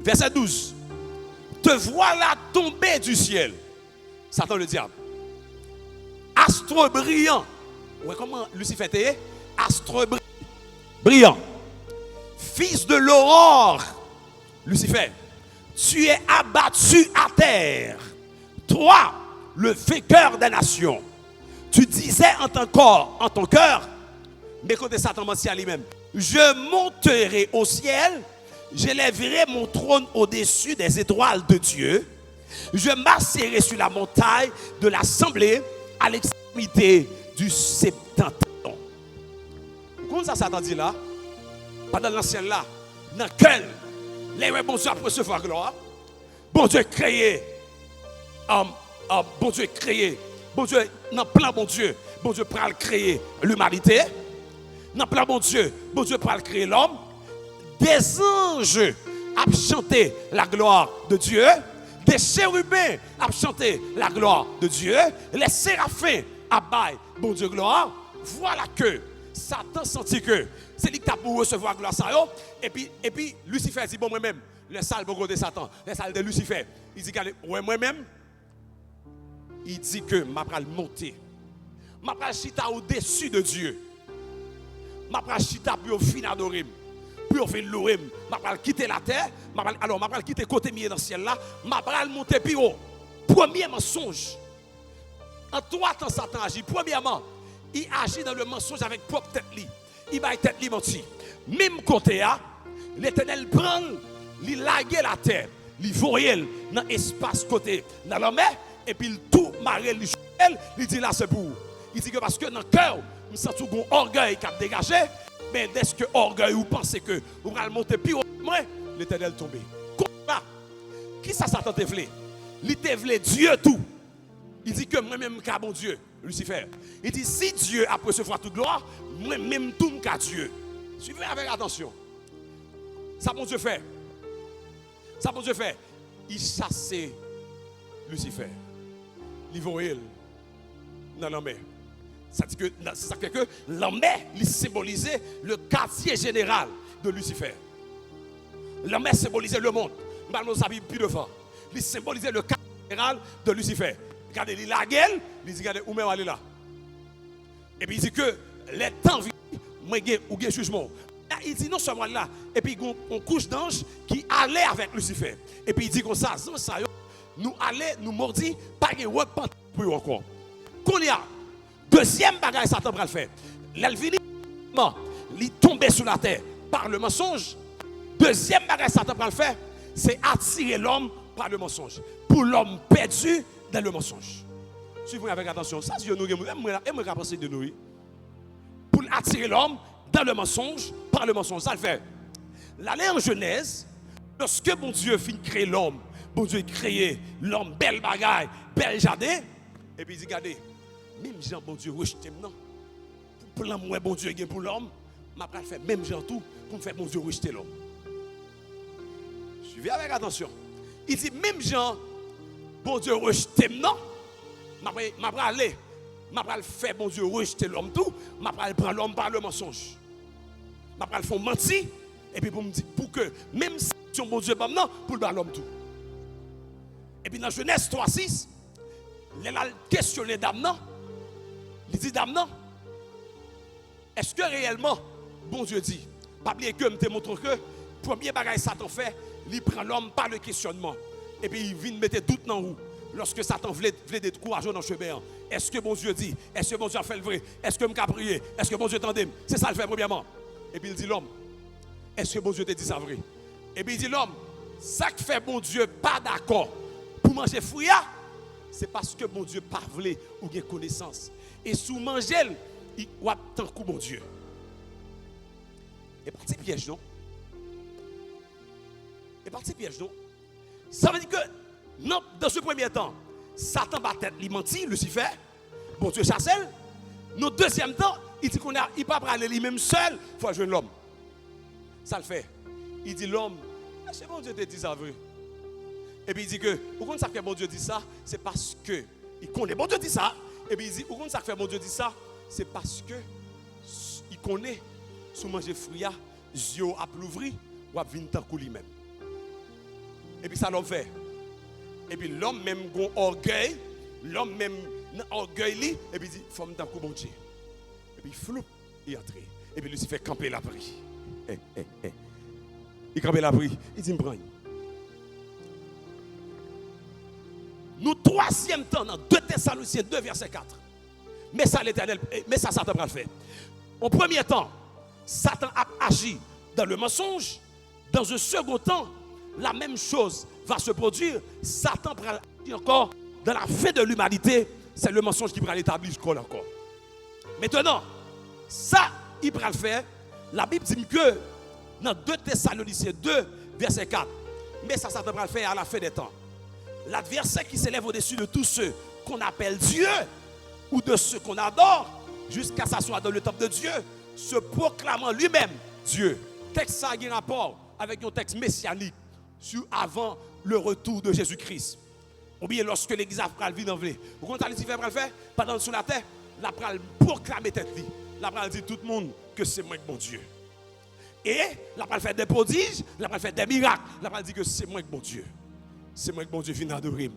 Verset 12. Te voilà tombé du ciel. Satan le diable. Astre brillant. Ouais, comment Lucifer était? Astre brillant. Fils de l'aurore. Lucifer. Tu es abattu à terre. Toi, le vainqueur des nations. Tu disais en ton cœur, mais côté Satan menti à lui-même, je monterai au ciel, j'élèverai mon trône au-dessus des étoiles de Dieu, je m'assierai sur la montagne de l'assemblée à l'extrémité du septentrion. Comment ça Satan dit là? Pendant l'ancien là, dans quel les bon Dieu après recevoir gloire, bon Dieu créé, bon Dieu créé, bon Dieu, dans le plan bon Dieu peut le créer l'humanité, dans le plan bon Dieu peut le créer l'homme, des anges a chanté la gloire de Dieu, des chérubins a chanté la gloire de Dieu, les séraphins a baillé bon Dieu gloire. Voilà que Satan sentit que c'est lui qui a pour recevoir gloire ça et puis Lucifer dit bon moi-même le sale bogo de Satan, le sale de Lucifer, il dit ouais moi-même il dit que m'a pral monter, m'a pral chita au-dessus de Dieu, m'a pral chita pour fin adorer, pour fin louer, m'a pral quitter la terre, alors m'a pral quitter côté milieu dans le ciel là, m'a pral monter plus haut. Premier mensonge. En trois temps Satan agit. Premièrement, il agit dans le mensonge avec propre tête li. Il va tête li menti. Même côté à l'Éternel prend, il lague la terre, il voyait dans l'espace côté dans la mer et puis il tout marre il dit là c'est pour. Il dit que parce que dans le cœur, il sent tout un orgueil qui a dégagé, mais dès que orgueil ou pensez que vous allez monter plus haut, l'Éternel tombé. Comment? Qui ça Satan te vle? Il te vle Dieu tout. Il dit que moi-même qu'à bon Dieu, Lucifer. Il dit si Dieu a recevoir toute gloire, moi-même tout qu'à Dieu. Suivez avec attention. Ça bon Dieu fait. Ça bon Dieu fait. Il chasse Lucifer. Il voyait dans la mer. Ça fait que la mer, il symbolisait le quartier général de Lucifer. La mer symbolisait le monde. Nous savons plus devant. Il symbolisait le quartier général de Lucifer. Regardez, il la gueule, il dit, regardez, où même aller là. Et puis il dit que les temps viennent, moi, ou bien jugement. Il dit non seulement là, et puis on couche d'ange qui allait avec Lucifer. Et puis il dit comme ça, nous allait, nous mordi, pas de repentir pour encore. Qu'on y a, deuxième bagage Satan va le faire. L'alvini, il tombait sur la terre par le mensonge. Deuxième bagage Satan va le faire, c'est attirer l'homme par le mensonge. Pour l'homme perdu dans le mensonge. Suivez avec attention. Ça, Dieu nous aime penser de nous. Pour attirer l'homme dans le mensonge, par le mensonge. Ça le fait. L'aller en Genèse, lorsque bon Dieu finit de créer l'homme, bon Dieu créé l'homme, belle bagaille, bel jardin, et puis il dit, regardez, même Jean, bon Dieu, rejeté maintenant. Pour l'amour, bon Dieu, pour l'homme, je vais faire même Jean tout pour me faire bon Dieu rejeter l'homme. Suivez avec attention. Il dit, même Jean, bon Dieu rejeté maintenant, je vais aller, je vais faire bon Dieu rejeter l'homme tout, je vais prendre l'homme par le mensonge. Je vais faire mentir, et puis pour me dire, pour que, même si bon Dieu maintenant, pour le l'homme tout. Et puis dans Genèse 3:6, il a questionné Damnan. Il dit Damnan, est-ce que réellement, bon Dieu dit, pas oublier que je te montre que, premier bagage Satan fait, il prend l'homme par le questionnement. Et puis il vient mettre tout dans où. Lorsque Satan voulait décourager dans le chemin, est-ce que bon Dieu dit, est-ce que bon Dieu a fait le vrai, est-ce que je peux prier, est-ce que bon Dieu t'entend? C'est ça le fait premièrement. Et puis il dit l'homme, est-ce que bon Dieu te dit ça vrai? Et puis il dit l'homme, ça que fait bon Dieu pas d'accord pour manger fruit, c'est parce que bon Dieu pas voulu ou bien connaissance. Et sous manger, il va tant coup bon Dieu. Et parti piège non? Et parti piège non? Ça veut dire que non, dans ce premier temps, Satan bat tête, il mentit, Lucifer, bon Dieu chasse. Dans le deuxième temps, il dit qu'on a, il pas aller lui-même seul, il faut jouer l'homme. Ça le fait. Il dit l'homme, c'est bon Dieu te dit ça vrai. Et puis il dit que, pourquoi ça fait bon Dieu dit ça? C'est parce que, il connaît bon Dieu dit ça. Et puis il dit, pourquoi ça fait bon Dieu dit ça? C'est parce que, il connaît, si manger fruit, yeux a l'ouvri, ou a venir tant coup lui-même. Et puis ça l'homme fait. Et puis l'homme même gon orgueil, l'homme même orgueil li, et puis il dit faut me d'un coup bon Dieu. Et puis flou, il entre. Et puis Lucifer camper la prie. Il campe la prie, il dit me prends. Nous troisième temps dans 2 Thessaloniciens 2 verset 4. Mais ça l'Éternel, mais ça Satan va le faire. Au premier temps, Satan a agi dans le mensonge. Dans un second temps, la même chose va se produire. Satan va agir encore dans la fin de l'humanité. C'est le mensonge qui va l'établir encore. Maintenant, ça, il va le faire. La Bible dit que dans 2 Thessaloniciens 2 verset 4, mais ça Satan va le faire à la fin des temps. L'adversaire qui s'élève au-dessus de tous ceux qu'on appelle Dieu ou de ceux qu'on adore, jusqu'à s'asseoir dans le temple de Dieu, se proclamant lui-même Dieu. Texte ça a un rapport avec un texte messianique sur avant le retour de Jésus-Christ. Ou bien lorsque l'église a pris le vide en vrai. Vous comprenez Lucifer va le faire pendant sur la terre, la pral proclamer tête li. La pral dit tout le monde que c'est moi qui bon Dieu. Et la pral fait des prodiges, la pral fait des miracles, la pral dit que c'est moi qui bon Dieu. C'est moi qui bon Dieu vient adorer.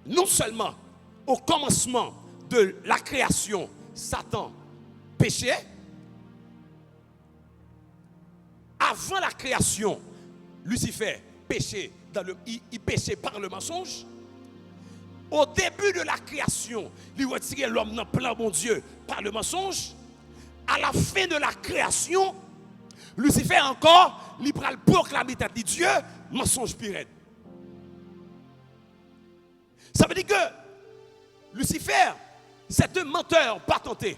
Non seulement au commencement de la création, Satan péchait. Avant la création, Lucifer péchait, il péchait par le mensonge. Au début de la création, il retirait l'homme dans le plan bon Dieu par le mensonge. À la fin de la création, Lucifer encore, il prend le proclamer de Dieu, mensonge pire. Ça veut dire que Lucifer, c'est un menteur patenté.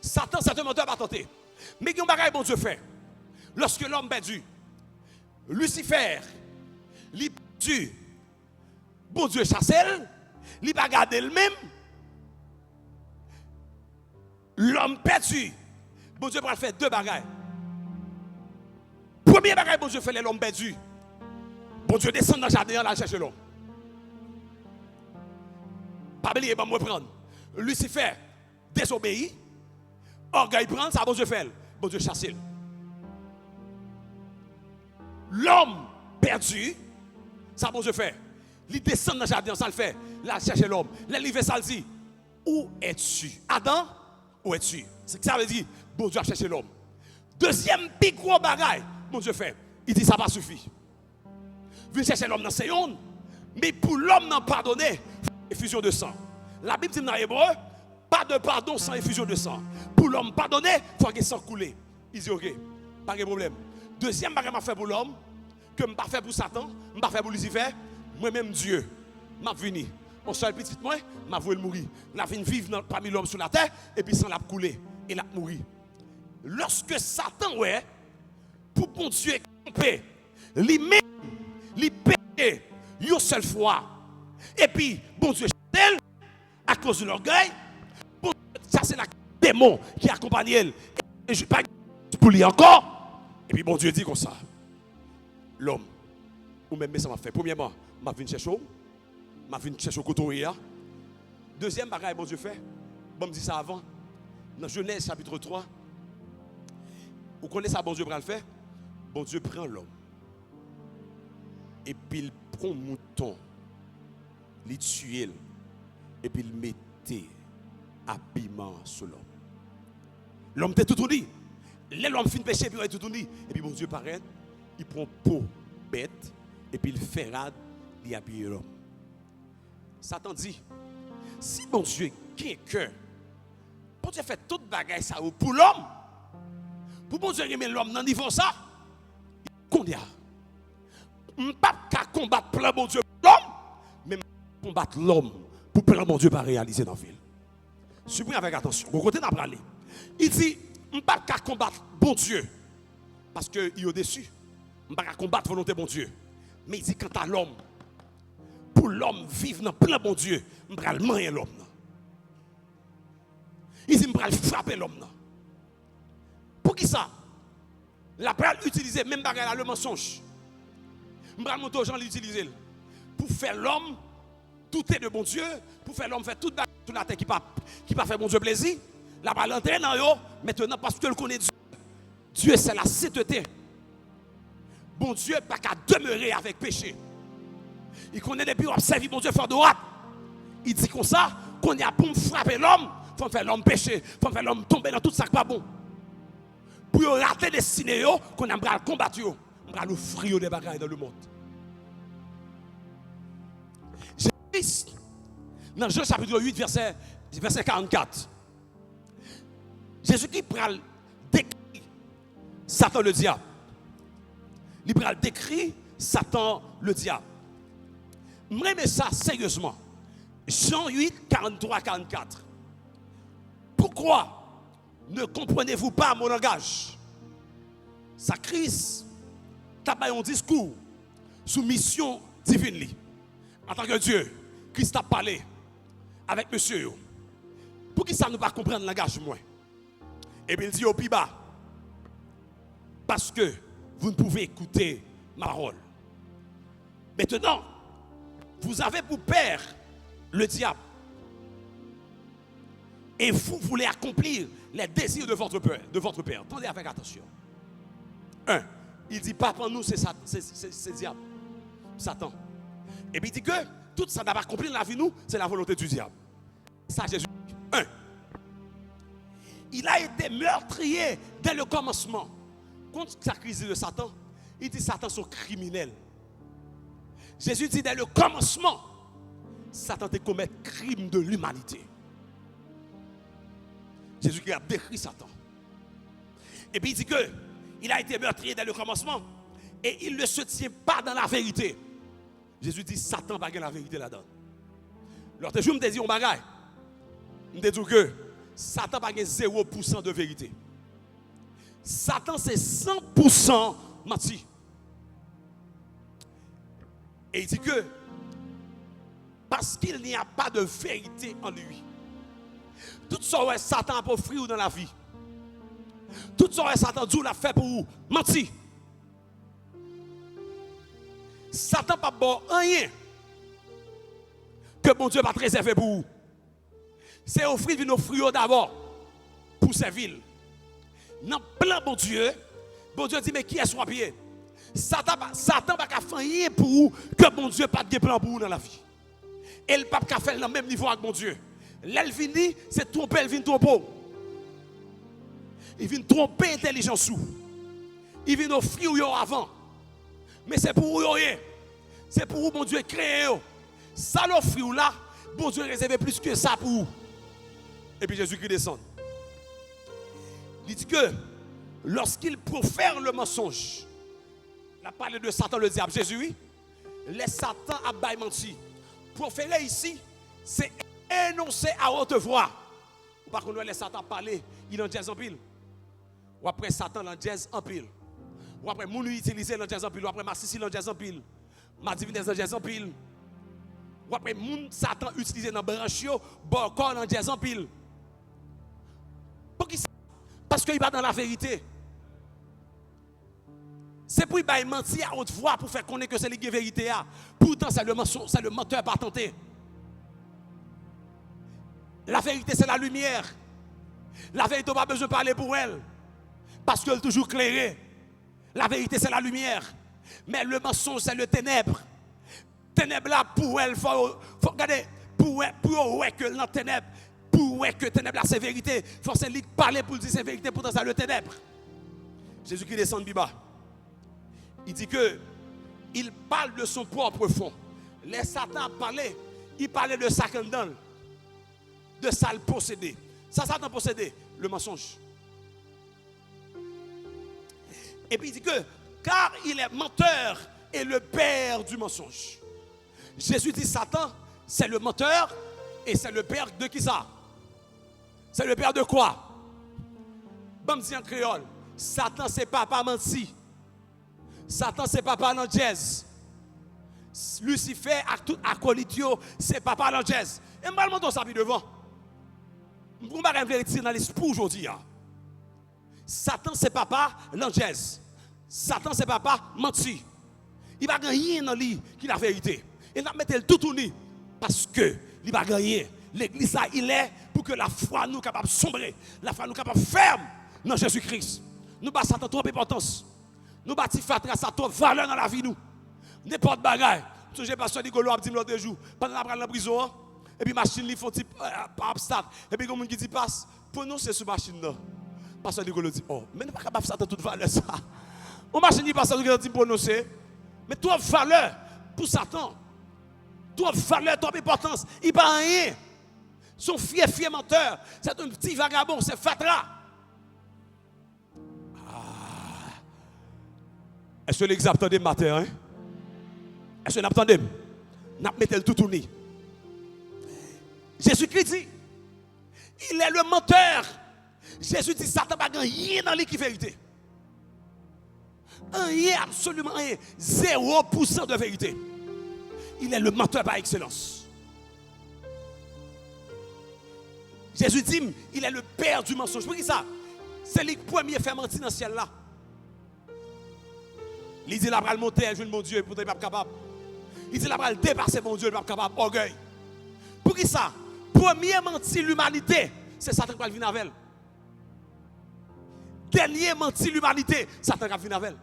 Satan, c'est un menteur patenté. Mais il y a un bagage bon Dieu fait. Lorsque l'homme perdu, Lucifer, il perdu, bon Dieu chassé, il va garder le même. L'homme perdu, bon Dieu va faire 2 bagages. Premier bagage, bon Dieu fait l'homme perdu. Bon Dieu descend dans le jardin, là chercher l'homme. Pas oublier, moi prendre. Lucifer désobéit, orgueil prend, ça bon Dieu fait. Bon Dieu chasse. L'homme perdu, ça bon Dieu fait. Il descend dans le jardin, ça le fait. Là chercher l'homme. Là il fait ça le dit. Où es-tu? Adam, où es-tu? C'est que ça veut dire, bon Dieu a cherché l'homme. Deuxième plus gros bagaille, bon Dieu fait. Il dit ça va suffire. Viens chercher l'homme dans ses ondes, mais pour l'homme n'en pardonner, effusion de sang. La Bible dit dans l'hébreu, pas de pardon sans effusion de sang. Pour l'homme pardonner, il faut qu'il sang couler. Il dit ok, pas de problème. Deuxième bagage m'a fait pour l'homme, que m'a pas fait pour Satan, m'a pas fait pour Lucifer, moi-même Dieu, m'a venu. Mon seul petit moi, m'a voulu mourir. La vie vivre parmi l'homme sur la terre et puis sans la couler et la mourir. Lorsque Satan ouais, pour bon Dieu camper, lui-même, lui paye une seule fois. Et puis bon Dieu chasse à cause de l'orgueil, bon ça c'est la démon qui accompagne elle. Et je pas pour lui encore. Et puis bon Dieu dit comme ça. L'homme ou même ça m'a fait premièrement, m'a venu chercher m'a venu chercher au côté. Deuxième bagage bon Dieu fait. Bon me dit ça avant. Dans Genèse chapitre 3. Vous connaissez ça bon Dieu prend le faire. Bon Dieu prend l'homme. Et puis il prend un mouton. Il tue et puis il mettait habillement sur l'homme. L'homme était tout dit. L'homme fin péché puis il tout dit. Et puis bon Dieu paraît, il prend peau bête et puis il fait rade, il habille l'homme. Satan dit, si bon Dieu qui est cœur, bon Dieu fait toute bagaille ça pour l'homme, pour bon Dieu remettre l'homme dans niveau ça, qu'on y a. Je ne peux pas combattre plein bon Dieu pour l'homme, mais combattre l'homme pour plein bon Dieu pas réaliser dans la ville. Suivez avec attention. Vous côté n'a pas parlé. Il dit, je ne peux pas combattre bon Dieu parce qu'il est au-dessus. Je ne peux pas combattre volonté bon Dieu. Mais il dit quant à l'homme, pour l'homme vivre dans plein bon Dieu, je vais le manger l'homme. Il dit, je vais frapper l'homme. Pour qui ça? La parole utiliser même bagarre le mensonge. Je vais montrer aux gens l'utiliser pour faire l'homme douter de bon Dieu, pour faire l'homme faire toute bagarre sur la terre qui pas faire bon Dieu plaisir. La parole entraîne dans eux maintenant parce que le connaît Dieu. Dieu c'est la sainteté. bon Dieu pas qu'à demeurer avec péché. Il connaît depuis qu'on servi bon Dieu fort droite. Il dit comme ça, qu'on y a pour frapper l'homme, faut faire l'homme pécher, faut faire l'homme tomber dans tout ça qui pas bon. Pour rater les cinéos, qu'on a le combattre, on va l'offrir des bagages dans le monde. Jésus, dans Jean chapitre 8, verset 44, Jésus qui prend décrit Satan le diable. Il prend décrit Satan le diable. Mais ça sérieusement. Jean 8, 43, 44. Pourquoi ne comprenez-vous pas mon langage? Ça Christ t'a pas un discours sous mission divine. En tant que Dieu, Christ a parlé avec monsieur. Pour qui ça ne pas comprendre le langage moins? Et bien il dit au plus bas, parce que vous ne pouvez écouter ma parole. Maintenant, vous avez pour père le diable. Et vous voulez accomplir les désirs de votre père. Attendez avec attention. Il dit, pas pour nous, c'est diable. Satan. Et puis il dit que tout ça n'a pas accompli dans la vie, nous, c'est la volonté du diable. Ça, Jésus dit. Il a été meurtrier dès le commencement. Contre sa crise de Satan, il dit Satan sont criminels. Jésus dit dès le commencement, Satan te commet crime de l'humanité. Jésus qui a décrit Satan. Et puis il dit que il a été meurtrier dès le commencement et il ne se tient pas dans la vérité. Jésus dit Satan va gagner la vérité là-dedans. L'autre jour, je me dis un bagage. Je me dis que Satan va gagner 0% de vérité. Satan c'est 100% menti. Et il dit que parce qu'il n'y a pas de vérité en lui. Tout ce que Satan a pour offrir dans la vie. Tout ce que Satan dit l'a fait pour vous. Menti. Satan n'a pas rien que bon Dieu va réserver pour vous. C'est offrir une offrir d'abord pour servir. Dans le plan bon Dieu dit mais qui est son pied? Satan va pas faire rien pour vous que bon Dieu pas de plan pour vous dans la vie. Et le pape qui fait le même niveau avec mon Dieu. L'elvini, c'est tromper, elle vient tromper. Il vient tromper l'intelligence. Il vient offrir avant. Mais c'est pour vous rien. C'est pour vous, mon Dieu, créé. Ça l'offre là, bon Dieu réservé plus que ça pour vous. Et puis Jésus qui descend. Il dit que lorsqu'il profère le mensonge, il a parlé de Satan le diable. Jésus, oui, les Satan a menti. Proférer ici, c'est énoncer à haute voix. Par contre, les Satan parler, il en jazz en pile. Ou après Satan en jazz en pile. Ou après moun utiliser en jazz en pile. Ou après ma Sissi en jazz en pile. Ma divinesse en jazz en pile. Ou après moun Satan utiliser dans branchio, bon corps en jazz en pile. Parce qu'il va dans la vérité. C'est pour qu'il mentir à haute voix pour faire connaître que c'est la vérité. Pourtant, c'est le menteur pas tenté. La vérité, c'est la lumière. La vérité, on n'a pas besoin de parler pour elle. Parce qu'elle est toujours clairée. La vérité, c'est la lumière. Mais le mensonge, c'est le ténèbre. Ténèbre là, pour elle, il faut regarder. Pour que dans ténèbre, pour que ténèbre là, c'est vérité. Il faut parler pour dire c'est vérité, pourtant c'est le ténèbre. Jésus qui descend de Biba. Il dit que il parle de son propre fond. Les Satan parlaient, il parlait de ça qu'on donne, de ça le posséder. Ça Satan possédé, le mensonge. Et puis il dit que car il est menteur et le père du mensonge. Jésus dit Satan, c'est le menteur et c'est le père de qui ça? C'est le père de quoi? Bon, dit en créole, Satan c'est papa menti. Satan c'est papa dans jazz. Lucifer à tout acolitio c'est papa dans jazz. Et moi je ça devant. Vous m'avez vérité dans l'esprit aujourd'hui. Satan c'est papa dans jazz. Satan c'est papa menti. Il va gagner dans lui qui la vérité. Il va mettre le tout tourné parce que il va gagner. L'église là il est pour que la foi nous capable sombrer, la foi nous capable ferme dans Jésus-Christ. Nous pas Satan trop d'importance. Nous bâtis fatra, ça trop valeur dans la vie nous. N'importe bagaille. J'ai pasteur Nicolo a dit l'autre jour, pendant la prendre en prison, et puis machine li font par obstacle. Et puis comme qui dit passe, pour nous c'est sur machine là. Pasteur Nicolo dit oh, mais n'est pas capable ça toute valeur ça. On machine dit pasteur Nicolo dit prononcer, mais trop valeur pour Satan. Trop valeur, trop importance, il pas rien. Son fier menteur, c'est un petit vagabond, c'est fatra. Est-ce que l'examen attendez matin hein? Est-ce que nous attendons? Nous mettons tout tourné. Jésus-Christ dit, il est le menteur. Jésus dit, Satan n'a rien dans lui qui vérité. Rien, absolument rien. 0% de vérité. Il est le menteur par excellence. Jésus dit, il est le père du mensonge. Pour qui ça? C'est lui le premier fait mentir dans le ciel là. Il dit, il va le monter, je mon Dieu, pour ne pas capable. Il dit, il va le dépasser, mon Dieu, il ne pas capable. Orgueil. Pour qui ça? Premier menti l'humanité, c'est Satan qui va venir avec. Dernier menti l'humanité, Satan qui va venir avec.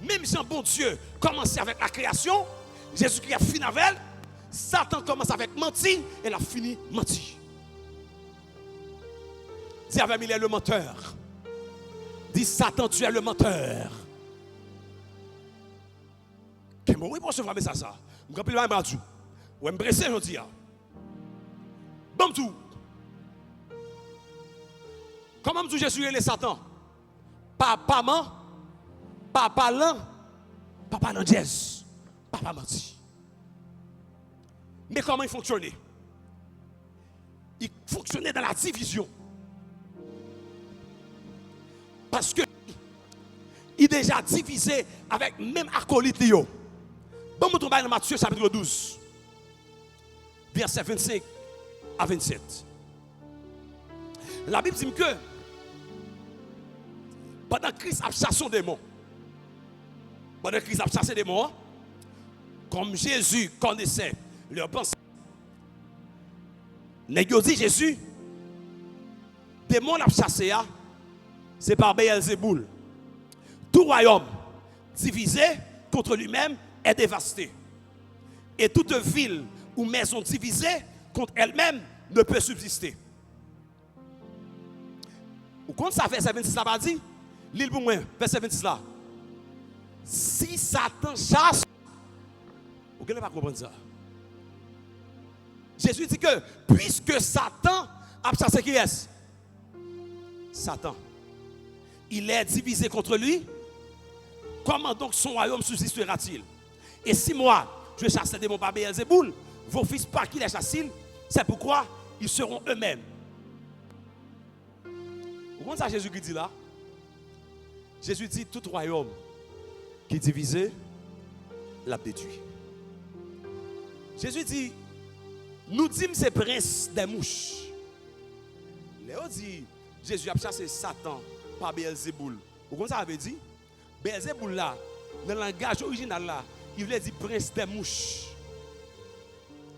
Même si un bon Dieu commence avec la création, Jésus-Christ a fini avec elle, Satan commence avec menti et il a fini menti. Dis avec il est le menteur. Dis Satan, tu es le menteur. Oui, pour recevoir ça. Je ne peux pas me dire. Je me presse aujourd'hui. Bon, tout. Comment je Jésus est Satan? Papa man, papa l'an jazz, papa menti. Mais comment il fonctionnait? Il fonctionnait dans la division. Parce que il est déjà divisé avec même acolyte. Bon, nous tombons dans Matthieu chapitre 12, verset 25 à 27. La Bible dit que pendant que Christ a chassé des démons, comme Jésus connaissait leurs pensées, les gens dit Jésus, démons l'a chassé, c'est par Beelzéboul. Tout royaume divisé contre lui-même est dévasté. Et toute ville ou maison divisée contre elle-même ne peut subsister. Ou quand ça fait verset 26 là, dit, l'île pour moi, verset 26 là. Si Satan chasse, vous ne pouvez pas comprendre ça. Jésus dit que puisque Satan a chassé qui est? Satan. Il est divisé contre lui. Comment donc son royaume subsistera-t-il? Et si moi, je chasse les démons par Beelzéboul, vos fils par qui les chassent-ils? C'est pourquoi ils seront eux-mêmes. Vous comprenez ça Jésus qui dit là? Jésus dit tout royaume qui est divisé, l'a détruit. Jésus dit, nous disons ces princes des mouches. Léo dit, Jésus a chassé Satan par Beelzéboul. Vous comprenez ça avait dit? Beelzéboul là, dans le langage original là, il voulait dire prince des mouches.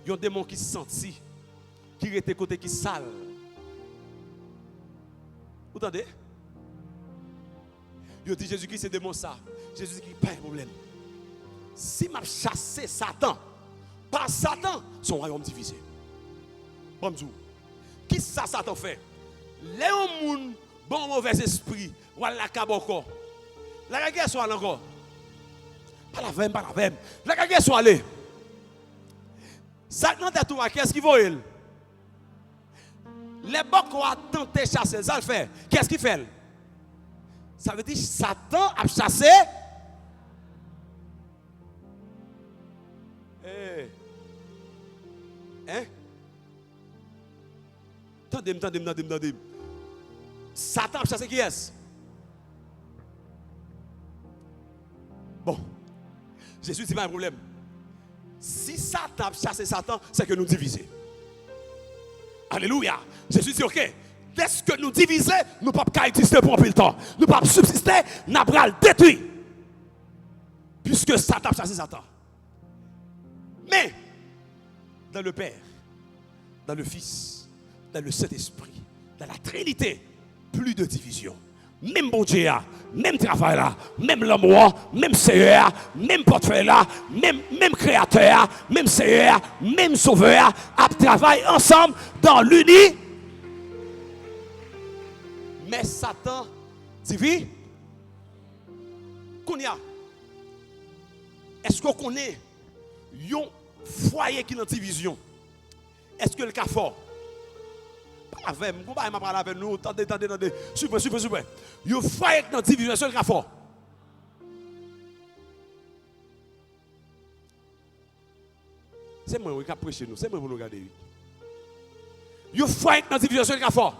Il y a des démons qui se sentent, qui étaient côté qui sale. Vous entendez? Il dit Jésus-Christ c'est démon ça. Jésus dit pas de problème. Si m'a chassé Satan, par Satan, son royaume divisé. Bon Dieu. Qui ça Satan fait? Les gens bon mauvais esprit, voilà kaboko. La guerre soit encore. Pas la même, pas la même. La guerre soit allée. Satan t'a tout qu'est-ce qu'il voit il? Les bons qui ont tenté de chasser, ça le fait. Qu'est-ce qu'il fait? Ça veut dire que Satan a chassé. Hein? Tendez. Satan a chassé qui est-ce? Bon. Jésus dit pas un problème. Si Satan a chassé Satan, c'est que nous divisons. Alléluia. Jésus dit, ok, qu'est-ce que nous diviser, nous ne pouvons pas exister pour un peu de temps. Nous ne pouvons pas subsister, nous allons le détruire. Puisque Satan a chassé Satan. Mais, dans le Père, dans le Fils, dans le Saint-Esprit, dans la Trinité, plus de division, même bon Dieu, même travail là, même l'amour, même Seigneur, même portefeuille là, même créateur, même Seigneur, même sauveur, à travailler ensemble dans l'uni. Mais Satan dit, qu'on y a. Est-ce qu'on connaît un foyer qui est en division? Est-ce que le cas fort? Pas avec moi, pas parler avec nous, attendez. Super. Un foyer qui est en division, est-ce que le cas fort? C'est moi qui ai prêché nous, c'est moi pour nous regarder. Un foyer qui est en division, est-ce que le cas fort?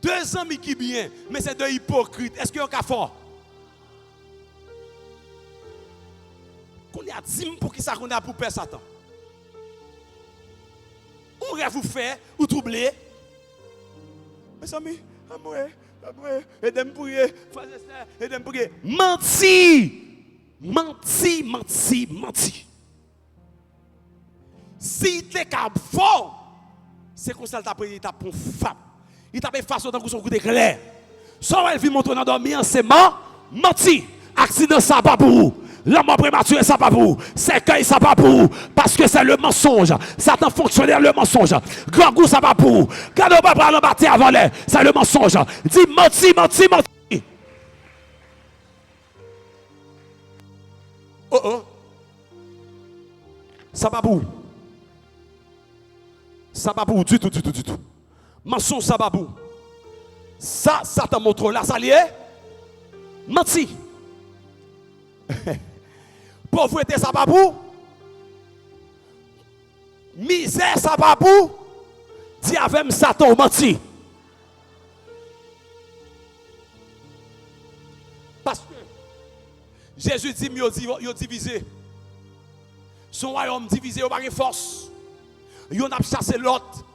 Deux amis qui bien, mais c'est deux hypocrites, est-ce qu'il y a un cas fort? Qu'on a dit pour qui ça qu'on a pour peur Satan. On rêve vous faire ou troubler. Mes amis, amour, aidez-moi prier, aidez-moi prier. Menti. Si tu es fort, c'est comme ça que tu as pris, il t'a pour femme. Il t'a fait façon dans son coup d'éclair. Soit elle vit montrer dans dormir, c'est menti. Accident, ça pas pour vous. La mort prématurée, ça pas pour vous. Cercueil, ça pas pour vous. Parce que c'est le mensonge. Satan fonctionnaire, le mensonge. Grand goût, ça pas pour vous. Quand on va prendre le bâtir avant l'air, c'est le mensonge. Dis menti. Oh. Ça pas pour vous. Ça pas pour vous du tout. Mensonge, ça pas pour vous. Ça te montre là, ça lié. Menti. Pauvreté, ça pas pour. Misère, ça pas pour. Dis avec Satan, menti. Parce que Jésus dit, il a divisé. Son royaume divisé, il n'a pas de force. Il a chassé l'autre.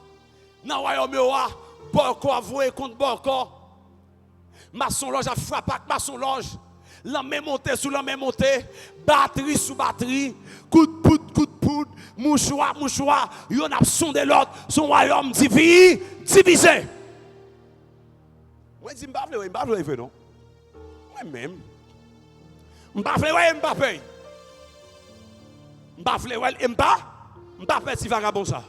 Dans le royaume, il y a Borco avoué contre Borco. Maçon loge a frappé avec maçon loge. La même montée sous la même montée. Batterie sous batterie. Coup de poudre. Mouchoir. Il y a sondé l'autre. Son royaume divisé. Ouais, dis m'pa vle non. Ouais même. M'pa vle ouais m'pa paye. M'pa vle ouais m'pa petit vagabond ça.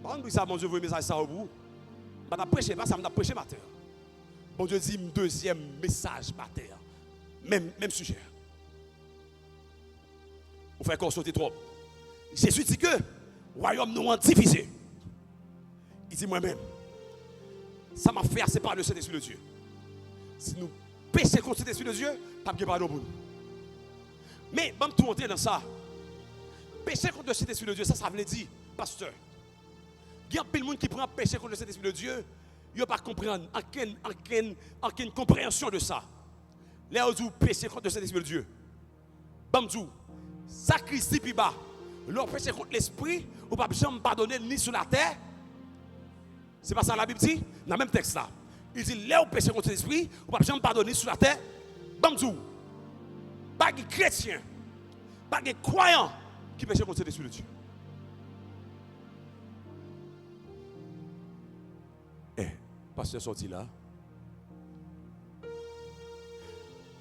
Bon Dieu ça mon Dieu vous message ça au bout. M'pa prêcher pas ça m'ta prêcher matin. Bon Dieu dit deuxième message matin. Même sujet. On fait encore sauter trop. Jésus dit que royaume nous en divisé. Il dit moi-même. Ça m'a fait assez par le Saint-Esprit de Dieu. Si nous péchons contre le Saint-Esprit de Dieu, pas de pardon pour nous. Mais, je vais tout monter dans ça. Pécher contre le Saint-Esprit de Dieu, ça veut dire, pasteur. Il y a plein de monde qui prend péché contre le Saint-Esprit de Dieu, il ne pas comprendre aucune compréhension de ça. Là, où pécher contre le Saint-Esprit de Dieu. Bamdou, sacrifice plus bas. Leur péché contre l'esprit, ou pas jamais pardonner ni sur la terre. C'est pas ça la Bible dit? Dans le même texte là. Il dit, là où péché contre l'esprit, ou pas jamais pardonner sur la terre. Bamdou, pas de chrétien, pas de croyant qui péché contre l'esprit de Dieu. Pasteur sorti là.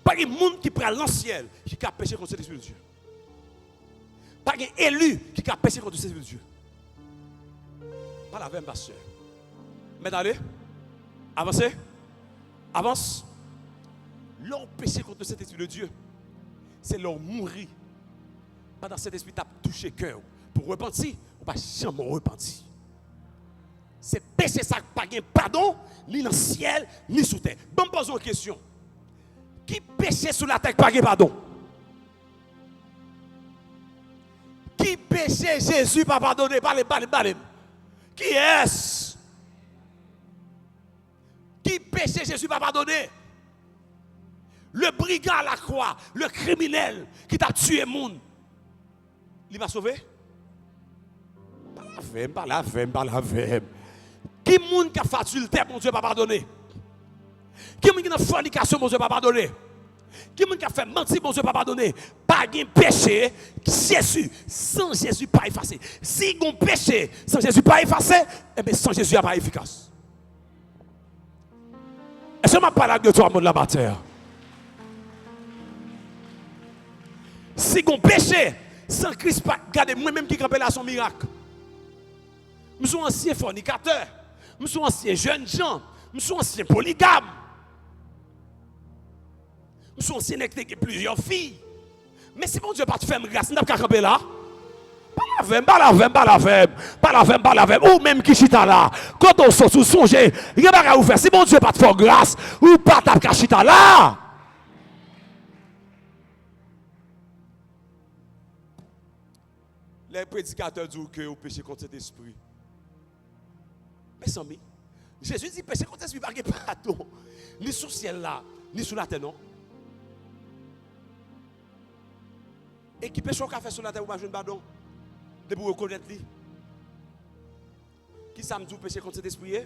Pas de monde qui prend l'ancien qui a péché contre l'esprit de Dieu. Pas de élu qui a péché contre l'esprit de Dieu. Pas la même pasteur. Mais allez, avancez. Avance. Leur péché contre cet esprit de Dieu, c'est leur mourir. Pendant cet esprit t'a touché cœur. Pour repentir, on ne va jamais repentir. C'est péché ça pas de pardon, ni dans le ciel, ni sous terre. Bon, pose une question. Qui péché sur la terre pas de pardon? Qui péché Jésus pas pardonné? Parlez. Qui est-ce? Qui péché Jésus pas pardonné? Le brigand à la croix, le criminel qui t'a tué le monde, il va sauver? Pas la femme. Qui monde qui a fait adultère, mon Dieu pas pardonné? Qui monde qui a fait fornication, mon Dieu pas pardonné? Qui monde qui a fait mentir, mon Dieu pas pardonné? Pas de péché, Jésus, sans Jésus pas effacé. Si on péché, sans Jésus pas effacé, eh bien sans Jésus pas efficace. Est-ce que je parle de toi, mon la matière? Si on péché, sans Christ, regardez, moi-même qui campé là son miracle. Je suis ancien fornicateur. Je suis ancien jeune gens. Je suis ancien polygame. Je suis ancien avec plusieurs filles. Mais si mon Dieu pas te faire grâce, je n'ai pas camper là. Pas la vem. Ou même qui chita là. Quand on sort sous songer, il n'y a pas à vous faire. Si mon Dieu pas te faire grâce, ou pas ta chita là. Les prédicateurs disent que vous péchez contre cet esprit. Mais sans mi, Jésus dit péché contre cet esprit, pas de pardon. Ni sous le ciel là, ni sous la terre non. Et qui péché au café sur la terre, vous ne pardon. De vous reconnaître lui. Qui ça me dit péché contre cet esprit?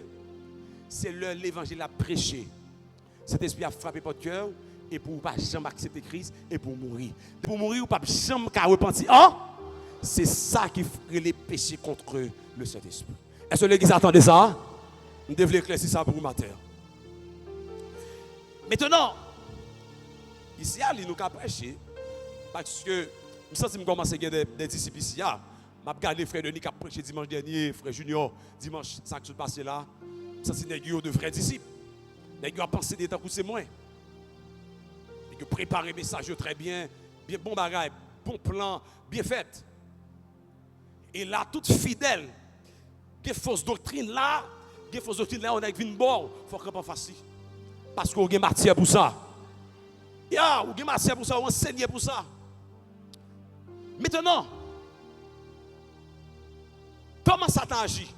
C'est l'évangile à prêcher. Cet esprit a frappé votre cœur et pour ne pas jamais accepter Christ et pour mourir. Pour mourir ou pas jamais repentir. Oh! C'est ça qui ferait les péchés contre le Saint-Esprit. Est-ce que l'église attendait ça? Nous devons éclaircir ça pour vous matin. Maintenant, ici, nous avons prêché parce que je sens que je commence à avoir des disciples ici. Je regarde les frères Denis qui ont prêché dimanche dernier, frère Junior, dimanche 5 jours passé là. Ça, c'est des de vrais disciples. Des gens ont pensé des temps où c'est moins. Ils ont préparé le message très bien, bien bon bagage, bon plan, bien fait. Et là, tout fidèle, des fausses doctrines là, on a une bord, il faut qu'on pas facile. Parce qu'on a matière pour ça. On a matière pour ça, on enseigne pour ça. Maintenant, comment Satan agit?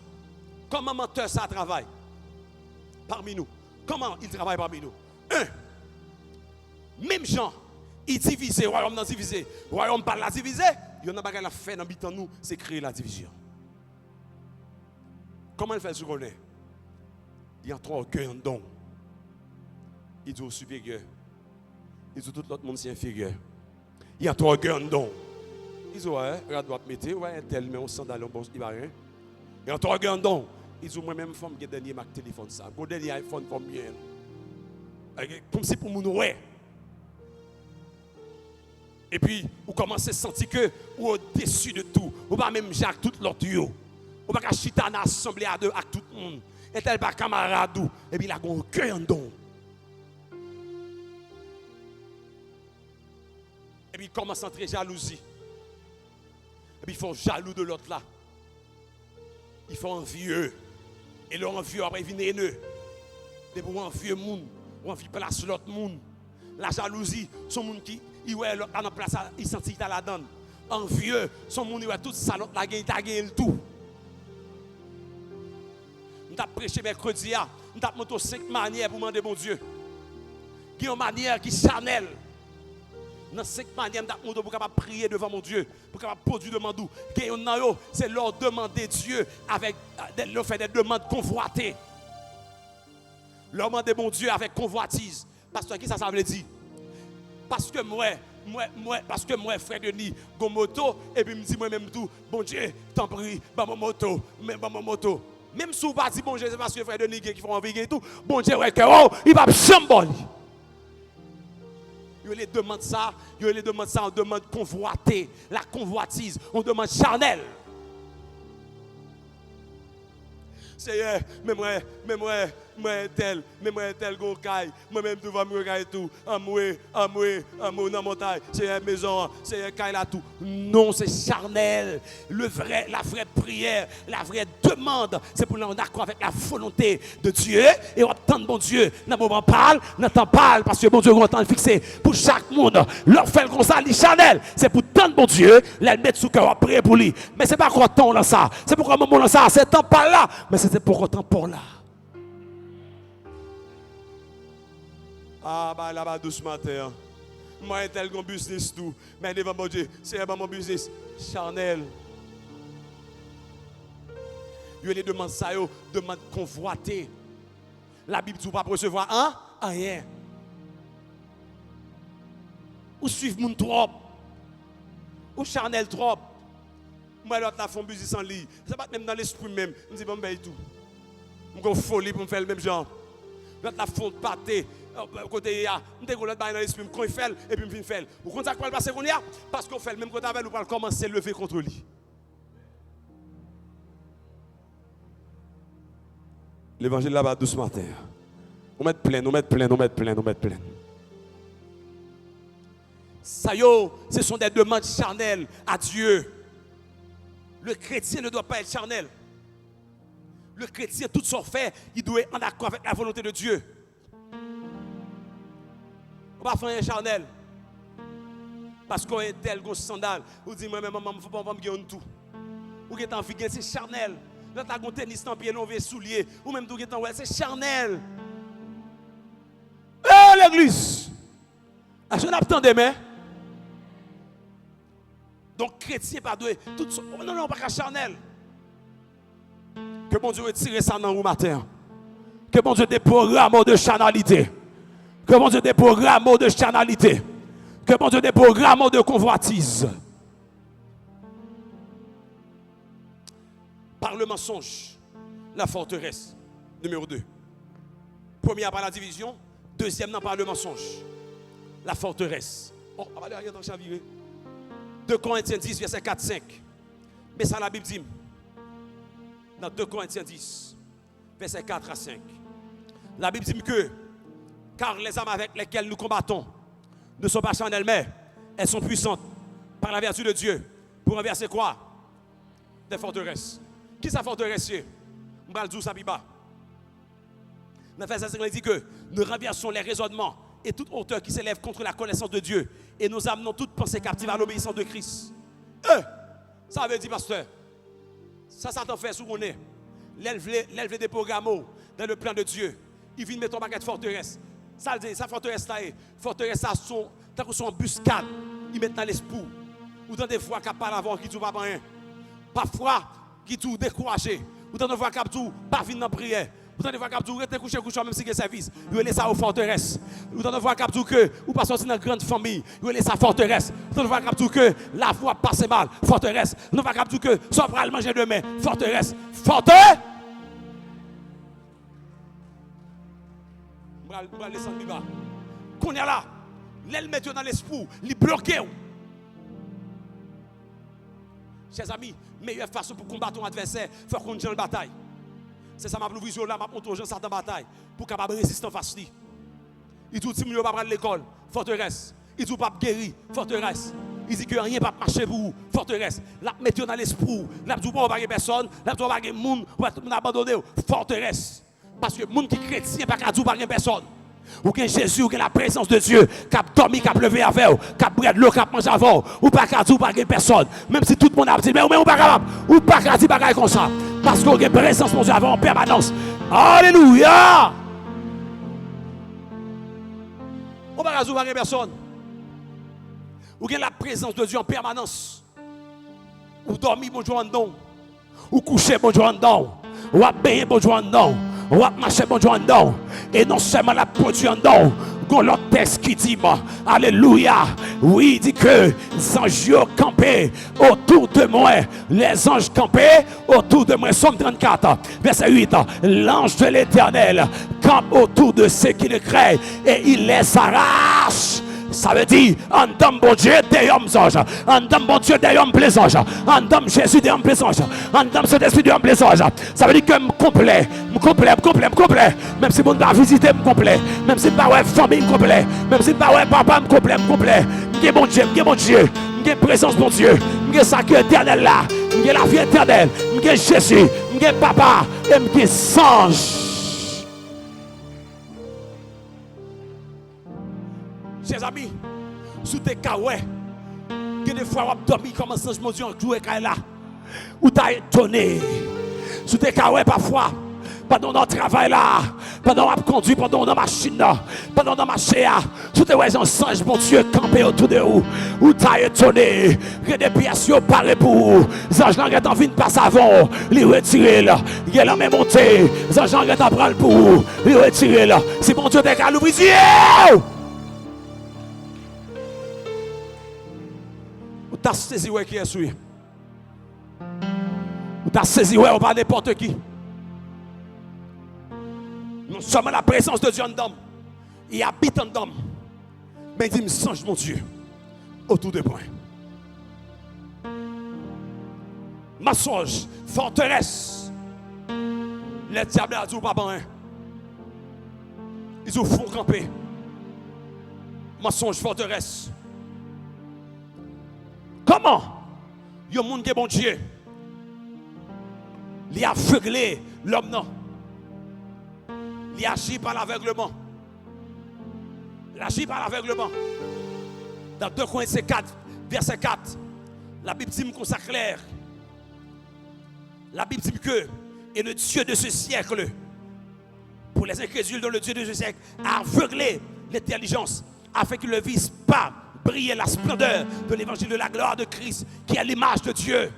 Comment menteur ça travaille parmi nous? Comment il travaille parmi nous? Même gens, ils divisent, royaume non divisé, royaume par la divisé. Il y en a pas à faire dans nous, c'est créer la division. Comment il fait ce qu'on est? Il y a trois cœurs en don. Il dit au supérieur. Il dit tout l'autre monde c'est inférieur. Il y a trois cœurs en don. Il dit ouais, regarde droite mettez, ouais, un tel mais on sandale on bosse, il va rien. Il y a trois cœurs en don. Il dit moi même femme qui dernier Mac téléphone ça. Go dernier iPhone pour bien. Comme si pour mon ouais. Et puis, vous commencez à sentir que vous au-dessus de tout. Vous ne pas même Jacques tout l'autre. Vous ne pas chita dans l'assemblée à deux avec tout le monde. Et tel pas camarade. Et puis, il a un cœur en don. Et puis, il commence à entrer jalousie. Et puis, ils font jaloux de l'autre là. Ils font envieux. Et leur envieux après, ils viennent haineux. Des pour envieux monde. Ou envie place l'autre monde. La jalousie, son monde qui. Il ouais l'autre à la place, il sentit qu'il la donne. Envieux, son monde ouais tout ça l'autre la gagne, il a gagné le tout. Nous avons prêché mercredi, nous avons montré 5 manières pour demander mon Dieu. Il y a une manière qui est charnelle. Dans 5 manières, nous avons montré pour capable prier devant mon Dieu, pour capable produire demande. C'est leur demander Dieu avec leur faire des demandes convoitées. Leur demander mon Dieu avec convoitise. Pasteur, qui ça veut dire? Parce que moi, frère Denis, j'ai une moto, et puis je me dis moi-même tout, bon Dieu, t'en prie, bah mon moto, moto. Même si vous ne pas dit bon Dieu, c'est parce que frère Denis qui font envie et tout, bon Dieu, ouais, que oh, il va chambol. Il les demande ça, on demande convoiter, la convoitise, on demande charnel. C'est mais moi tel gokaï, moi-même tout va me regarder tout, amoué dans la montagne, c'est une maison, c'est un caille là tout. Non, c'est charnel. La vraie prière, la vraie demande, c'est pour nous en accord avec la volonté de Dieu et on attend bon Dieu. N'a pas parle, n'entend parle parce que bon Dieu entend fixé pour chaque monde. Leur fait comme ça, les charnel, c'est pour tant bon Dieu, les mettre sous cœur prier pour lui. Mais c'est pas quoi temps là ça, c'est pourquoi moment là ça, c'est temps pas là, mais c'est pour autant pour là. Ah, bah là-bas doucement, terre. Moi, tel qu'on business tout. Mais devant mon Dieu, c'est mon business charnel. Il y a demande ça, demande convoiter. La Bible dit pas recevoir rien. Ou suivre mon trop. Ou charnel trop. Moi, l'autre, la font business en lit. Ça pas même dans l'esprit même. Je dis, bon, ben, tout. Je suis folie pour me faire le même genre. L'autre la fond pâté côté ya, on te l'autre dans l'esprit quand il fait et puis me fait. Vous comprenez ça quoi passer qu'on y a parce qu'on fait le même côté avec nous pour commencer à lever contre lui. L'évangile là-bas doucement matin. On met plein, on met plein, on met plein, on met plein. Ça yo, ce sont des demandes charnelles à Dieu. Le chrétien ne doit pas être charnel. Le chrétien, tout son fait, il doit être en accord avec la volonté de Dieu. On va faire un charnel. Parce qu'on est tel qu'on sandal. Vous dites, moi, maman, il ne faut pas me gagner tout. Ou qui est en figure, c'est charnel. Là, tu as un tennis en pied, un soulier. Ou même tout qui est en ouais, c'est charnel. Eh, l'église! Je n'attends demain. Donc, chrétien, pas doué. Non, pas charnel. Que bon Dieu retire ça dans le matin. Que bon Dieu déprogramme de charnalité. Que bon Dieu déprogramme de charnalité. Que bon Dieu déprogramme de convoitise. Par le mensonge, la forteresse. Numéro 2. Première par la division. Deuxième par le mensonge. La forteresse. On va aller dans le chaviré. 2 Corinthiens 10, verset 4-5. Mais ça, la Bible dit. Dans 2 Corinthiens 10, verset 4 à 5. La Bible dit que, car les armes avec lesquelles nous combattons ne sont pas charnelles, mais elles sont puissantes par la vertu de Dieu pour renverser quoi? Des forteresses. Qui est sa forteresse? Mbaldou Sabiba. Dans verset 5, il dit que nous renversons les raisonnements et toute hauteur qui s'élève contre la connaissance de Dieu et nous amenons toute pensée captive à l'obéissance de Christ. Ça veut dire, pasteur, ça t'en fait sous mon nez. L'élève des programmes dans le plan de Dieu. Il vient mettre ton paquet de forteresse. Ça veut dire, sa forteresse là, forteresse là, tant que son embuscade, il met dans l'esprit. Ou dans des fois qu'il parle avant, qui ne pas rien. Parfois, qui tout découragé. Ou dans des fois qu'il pas venir dans la prière. Ou dans des fois qu'il reste couché, même si il y a service. Il laisse ça aux forteresses. Ou dans des fois qu'il que, ou pas sortir dans une grande famille. Il laisse ça forteresse. Ou dans des fois qu'il que la voix passe mal. Forteresse. Ou dans des fois qu'il que, ça va le manger demain. Forteresse. Forteresse. Je vais descendre plus bas. Qu'on est là, l'aile met dans l'esprit, il bloque. Chers amis, meilleure façon pour combattre ton adversaire, il faut qu'on ait une bataille. C'est ça ma vision là, ma montre aux gens dans la bataille pour capable résister face lui. Il dit que si vous pas prendre l'école, forteresse. Il dit pas guérir, forteresse. Il dit que rien ne va marcher pour vous, forteresse. La mettre dans l'esprit, la dit pas pas personne, la dit pas de monde, on abandonner, forteresse. Parce que les gens qui sont chrétiens, pas qu'à dire par personne. Ou que Jésus, ou que la présence de Dieu, qui a dormi, qui a levé avec vous, qui a brûlé l'eau, qui a mangé avec vous, ou pas qu'à dire par personne. Même si tout le monde a dit, mais ou pas capable, ou pas qu'à dire par comme ça. Parce que la présence de Dieu en permanence. Alléluia! Ou pas qu'à dire par personne. Ou que la présence de Dieu en permanence. Ou dormi, bon Dieu en don. Ou coucher, bon Dieu en don. Ou à baigner, bon Dieu en don. On va marcher bon Dieu en dedans. Et non seulement la produit en dedans. Gon l'autre texte qui dit, alléluia. Oui, il dit que les anges campés autour de moi. Les anges campés autour de moi. Somme 34, verset 8. L'ange de l'Éternel campe autour de ceux qui le craignent et il les arrache. Ça veut dire, en dame bon Dieu, des hommes anges. En dame bon Dieu, des hommes plaisanges. En dame Jésus, des hommes plaisanges. En dame Saint-Esprit, des hommes plaisanges. Ça veut dire que me complet. Même si mon pas visiter, me complet. Même si pas ouais famille, me complet. Même si pas ouais papa, me complet. M'ge bon Dieu, m'ge présence bon Dieu. M'ge sacré éternel là. M'ge la vie éternelle. M'ge Jésus, m'ge papa et m'ge songe. Chers amis, sous tes caouets, que des fois, on dormi comme un singe, mon Dieu, en joué là, ou t'as étonné. Sous tes caouets, parfois, pendant notre travail là, pendant qu'on conduit, pendant dans machine là, pendant dans marché là, sous tes ouais, un singe, mon Dieu, campé autour de vous, ou t'as étonné, que des pièces parlent pour vous. Les anges n'ont envie de passer avant, les retirer là, il y a la même montée, les anges n'ont prendre pour vous, les retirer là. Si mon Dieu t'es qu'à l'ouvrir, ou t'as saisi ouais qui est souillé. Ou t'as saisi ouais ou pas n'importe qui. Non seulement la présence de Dieu en dedans, il habite en dedans, mais il dit, me songe mon Dieu autour de moi. Mensonge, forteresse. Les diables a dit au papa, ils ont font camper. Mensonge, forteresse. Comment? Il y a un monde qui est bon Dieu. Il a aveuglé l'homme, non. Il agit par l'aveuglement. Il agit par l'aveuglement. Dans 2 Corinthiens 4, verset 4, la Bible dit comme ça clair. La Bible dit que et le Dieu de ce siècle, pour les incrédules, le Dieu de ce siècle a aveuglé l'intelligence afin qu'ils ne visent pas briller la splendeur de l'évangile de la gloire de Christ qui est l'image de Dieu.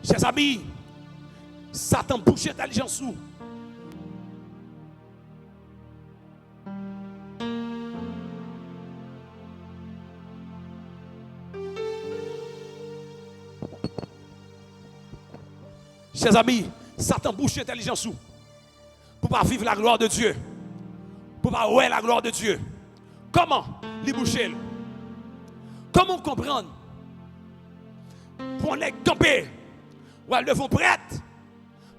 Chers amis, Satan bouche l'intelligence sous. Chers amis, Satan bouche l'intelligence sous. Pour ne pas vivre la gloire de Dieu. Pour ne pas voir la gloire de Dieu. Comment les boucher? Comment comprendre? Pour on est campé. Ou à lever prête.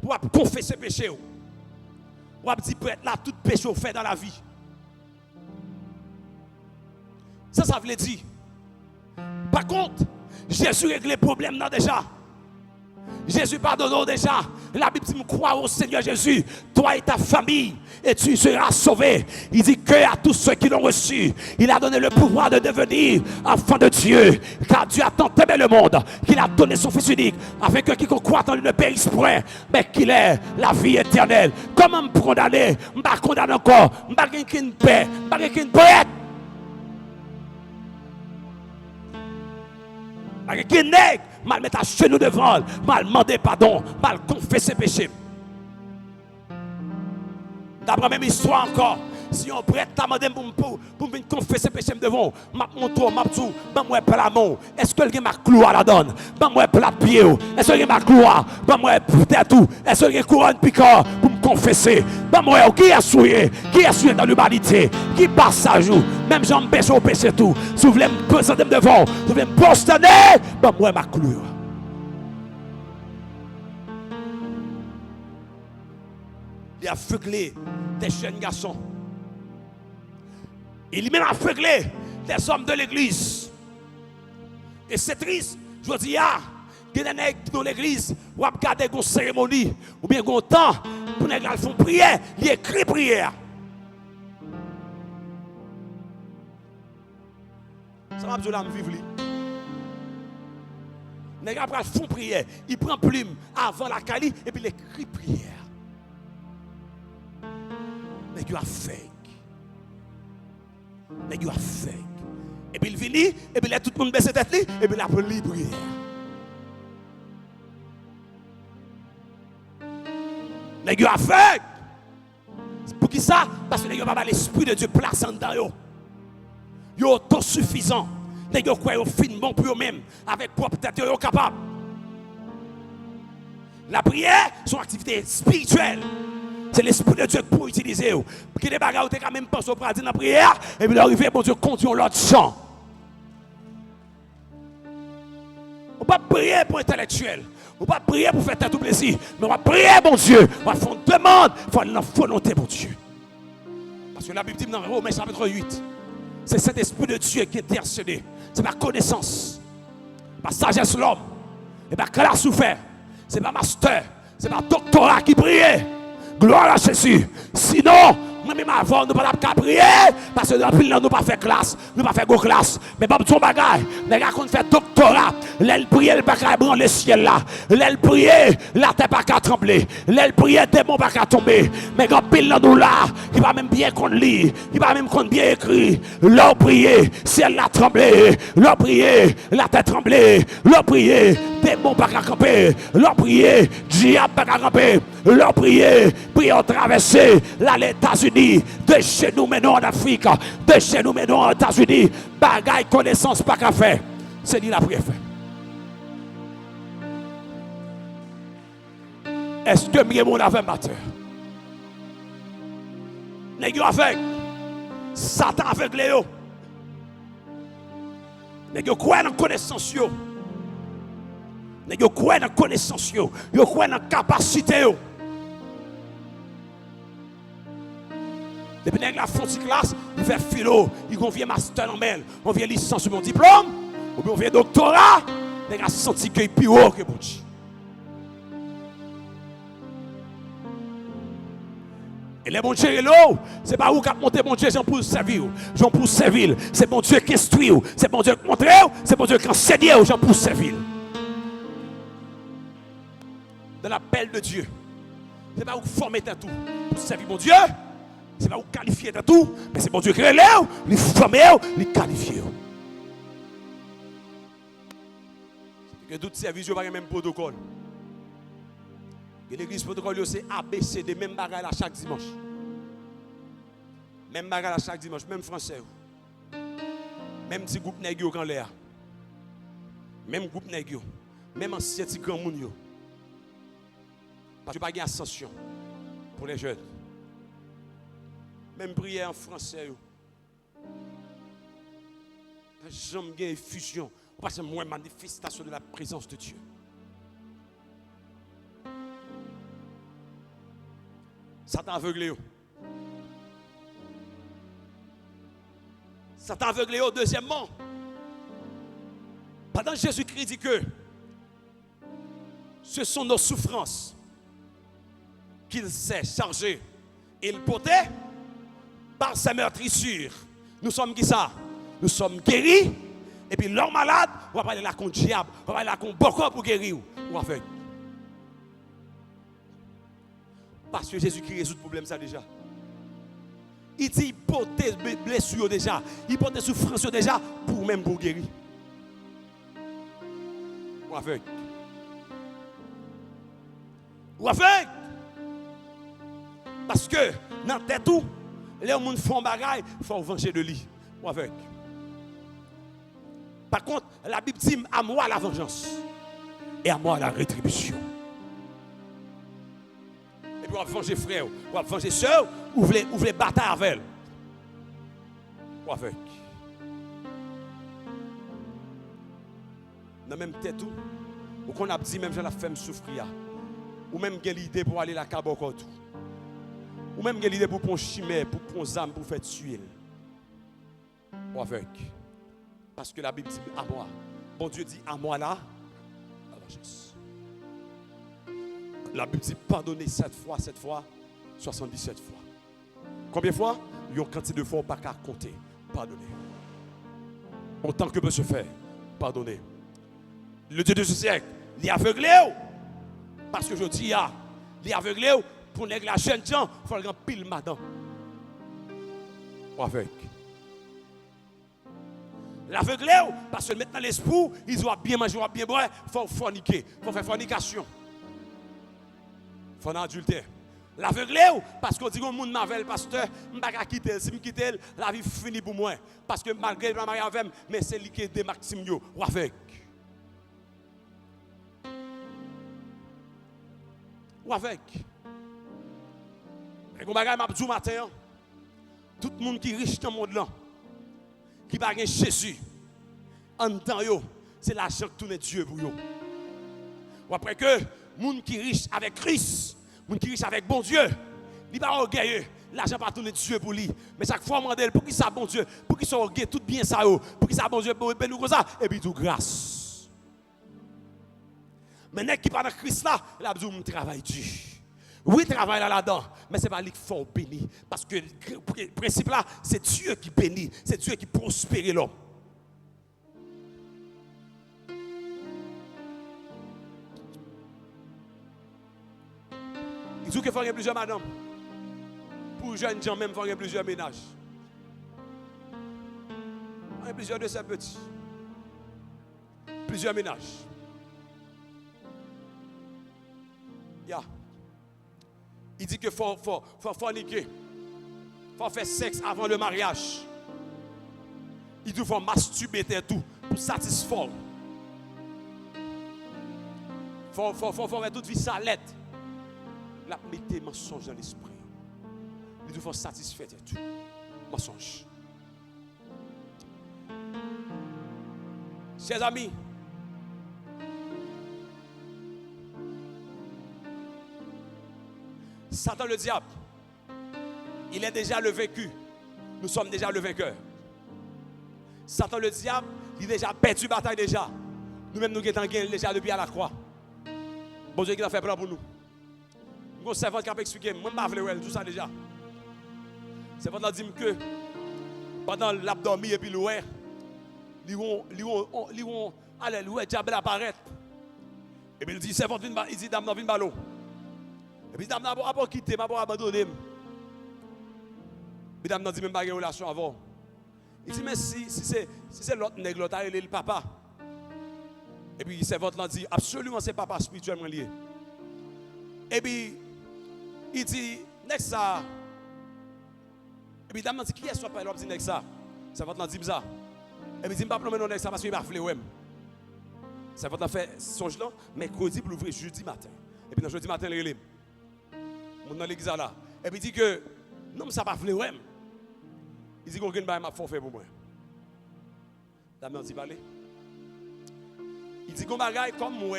Pour confesser péché. Ou à dire prête là, tout péché fait dans la vie. Ça veut dire. Par contre, Jésus règle les problèmes là déjà. Jésus pardonne déjà. La Bible dit, crois au Seigneur Jésus, toi et ta famille, et tu seras sauvé. Il dit que à tous ceux qui l'ont reçu, il a donné le pouvoir de devenir enfant de Dieu. Car Dieu a tant aimé le monde qu'il a donné son Fils unique, afin que quiconque croit en lui ne périsse point, mais qu'il ait la vie éternelle. Comment me condamner? Je ne condamne encore. Je ne vais pas paix. Je ne vais pas qui nègre, mal mettre à genoux devant, mal demander pardon, mal confesser péché. D'après même histoire encore, si on prête à demander pour venir confesser péché devant, m'a montre, m'a tout, moi pas la main. Est-ce que quelqu'un m'a cloué à la donne? Moi plat pied. Est-ce que quelqu'un m'a cloué? Moi peut-être tout. Est-ce que quelqu'un couronne piquant pour me confesser? Moi qui est souillé dans l'humanité, qui passe à jour, même j'en péché au péché tout. Si vous voulez me présenter devant, si vous voulez me poster, moi m'a cloué. Il a aveuglé des jeunes garçons. Il a même aveuglé des hommes de l'église. Et c'est triste. Je dis, il y a des nègres dans l'église où on regarde une cérémonie ou bien un temps pour les gens font prière, ils écrivent prière. Ça va besoin de vivre. Les gens font prière, ils prennent plume avant la cali et puis ils écrivent prière. Mais you are fake. Mais you are fake. Et puis il vient, et puis tout le monde baisse la tête, et puis il a pris prière. Mais you are fake. Pour qui ça? Parce que you n'avez pas l'esprit de Dieu placé dans eux. Ils sont autosuffisants. Ils croient qu'ils sont bon pour eux-mêmes. Avec propre tête, ils sont capables. La prière, c'est une activité spirituelle. C'est l'esprit de Dieu pour utiliser. Pour que les bagages quand même pensent au pratique dans la prière, et puis l'arrivée, bon Dieu, continue l'autre chant. On ne peut pas prier pour intellectuel. On ne peut pas prier pour faire tout plaisir. Mais on va prier, mon Dieu. On va faire une demande. Il faut une volonté, mon Dieu. Parce que la Bible dit dans Romains chapitre 8, c'est cet esprit de Dieu qui est intercédé. C'est ma connaissance. Ma sagesse de l'homme. Et ma classe souffert. C'est ma master. C'est ma doctorat qui prie. Gloire à Jésus. Sinon, moi-même avant, nous ne pouvons pas prier. Parce que nous ne pouvons pas faire classe. Nous ne pouvons pas faire classe. Mais pas tout bagaille. Mais quand on fait doctorat, l'aile prier, le bagaille branle le ciel là. L'aile prier, la terre pas qu'à trembler. L'aile prier, démon pas qu'à tomber. Mais quand pile nous là, qui va même bien qu'on lit, qui va même qu'on bien écrit. L'eau prier, ciel la tremblé. L'eau prier, la terre tremblé. L'eau prier, démon pas qu'à camper. L'eau prier, diable pas qu'à camper. L'eau prier, prier traverser les États-Unis, de chez nous maintenant en Afrique, de chez nous maintenant aux États-Unis, bagaille connaissance pas qu'à faire. C'est dit la prière fait. Est-ce que mieux mon avait matin? Nèg yo aveugle. Satan aveugle yo. Nèg yo croit dans connaissance yo. Nèg yo croit dans connaissance yo. Yo croit dans capacité yo. Depuis nèg la font classe, il fait philo, il vient master en mail, on vient licence sur mon diplôme, ou bien on vient doctorat, nèg a senti que plus haut que bon Dieu. Et les bon Dieu est là, c'est pas où qu'a monté bon Dieu, Jean pour servir, Jean pour servir, c'est bon Dieu qui instruit, c'est bon Dieu qui montre, c'est bon Dieu qui enseigne, Jean pour servir. Dans l'appel de Dieu, c'est pas où former tout pour servir mon Dieu. C'est pas vous qualifier de tout, mais c'est bon Dieu qui relève, les former, les qualifier. Que tout service n'a pas le même protocole. L'église protocole, c'est ABCD, même bagarre à chaque dimanche. Même bagarre à chaque dimanche, même français. Même petit groupe nègre quand l'air. Même groupe nègre. Même ancien petit grand monde. Parce que pas de ascension pour les jeunes. Même prière en français. J'aime bien effusion. Parce que moi, manifestation de la présence de Dieu. Satan aveuglé. Satan aveuglé. Deuxièmement, pendant que Jésus-Christ dit que ce sont nos souffrances qu'il s'est chargé et il portait. Par sa meurtrissure, nous sommes qui ça? Nous sommes guéris. Et puis l'homme malade, on va parler là contre le diable, on va parler là contre beaucoup pour guérir. Ou avec. Parce que Jésus qui résout le problème ça déjà. Il dit il porte des blessures déjà, il porte des souffrances déjà pour même pour guérir. Ou avec. Ou avec. Parce que dans tête tout. Les gens font bagaille, il faut venger de lui. Ou avec. Par contre, la Bible dit à moi la vengeance et à moi la rétribution. Et puis on va venger frère, on va venger soeur, ou voulez bataille avec elle. Ou avec. Dans même tête tout, ou qu'on a dit même je la femme souffrir. Ou même j'ai l'idée pour aller la cabocot tout. Ou même l'idée pour prendre chimère, pour prendre zame, pour faire tuer. Ou avec. Parce que la Bible dit à moi. Bon Dieu dit à moi là, la vengeance. La Bible dit pardonnez 7 fois, 77 fois. Combien de fois? Il y a une quantité de fois, pas qu'à compter. Pardonnez. Autant que peut se faire, pardonnez. Le Dieu de ce siècle, il est aveuglé. Parce que je dis, il est aveuglé. Pour les jeunes gens, il faut le pile madame. Ou avec. L'aveuglé, parce que maintenant l'esprit, ils doivent bien manger, bien boire, il faut forniquer, il faut faire fornication. Il faut adultère. L'aveuglé, parce qu'on dit que le monde m'avait, pasteur, je ne vais pas quitter. Si je quitte, la vie finit pour moi. Parce que malgré ma mariage avec, mais c'est lui qui est des Maxime. Ou avec. Ou avec. Et comme je m'a dit matin, tout le monde qui est riche dans le monde là, qui n'a pas Jésus, en temps, c'est l'argent que tourne Dieu pour eux. Ou après que, les gens qui sont riches avec Christ, les gens qui sont riches avec bon Dieu, ils ne sont pas orgueilleux. L'argent pas tourner Dieu pour lui. Mais chaque fois, on demande pour qui ça bon Dieu, pour qui soit orgueilleux, tout bien ça, pour qui ça bon Dieu, pour nous comme ça, et puis tout grâce. Mais les gens qui parlent de Christ là, il a besoin de travail dur. Oui, travail là-dedans, mais ce n'est pas lui qu'il faut bénir. Parce que le principe là, c'est Dieu qui bénit, c'est Dieu qui prospère l'homme. Il dit qu'il faut plusieurs madames. Pour jeunes gens, même, il faut plusieurs ménages. Il y a plusieurs de ces petits. Plusieurs ménages. Yeah. Il dit qu'il faut forniquer. Il faut faire sexe avant le mariage. Il dit qu'il faut masturber tout pour satisfaire. Il faut faire toute vie salette. La mettez mensonge dans l'esprit. Il faut satisfaire tout. Mensonge. Chers amis, Satan le diable, il est déjà le vaincu. Nous sommes déjà le vainqueur. Satan le diable, il a déjà perdu la bataille déjà. Nous-mêmes, nous avons gagné déjà depuis à la croix. Bon Dieu qui a fait plan pour nous. Nous avons servant qui a expliqué, moi je ne sais pas tout ça déjà. C'est pour dire que pendant l'abdomen et puis l'ouest, le diable apparaît. Et puis il dit, servant, il dit, dame, viens ballon. Et puis dame, n'a pas quitté, m'a pas abandonné. Puis dame, n'a dit, même pas de relation avant. Il dit, mais si c'est l'autre nègre, l'autre, il est le papa. Et puis servant l'a dit, absolument, c'est papa spirituellement lié. Et puis, il dit, next ça. Et puis, dame dit, qui est-ce que tu as dit next ça? Ça va te dire ça. Et puis, il dit, je ne vais pas prendre next ça parce qu'il va faire ouais. Ça va te faire songe là, mercredi pour l'ouvrir jeudi matin. Et puis, dans jeudi matin, il est dans l'église là. Et puis, il dit que, non, mais ça va faire ouais. Il dit qu'on a un forfait pour moi. Dame dit, parlez. Il dit qu'on bagaille comme moi,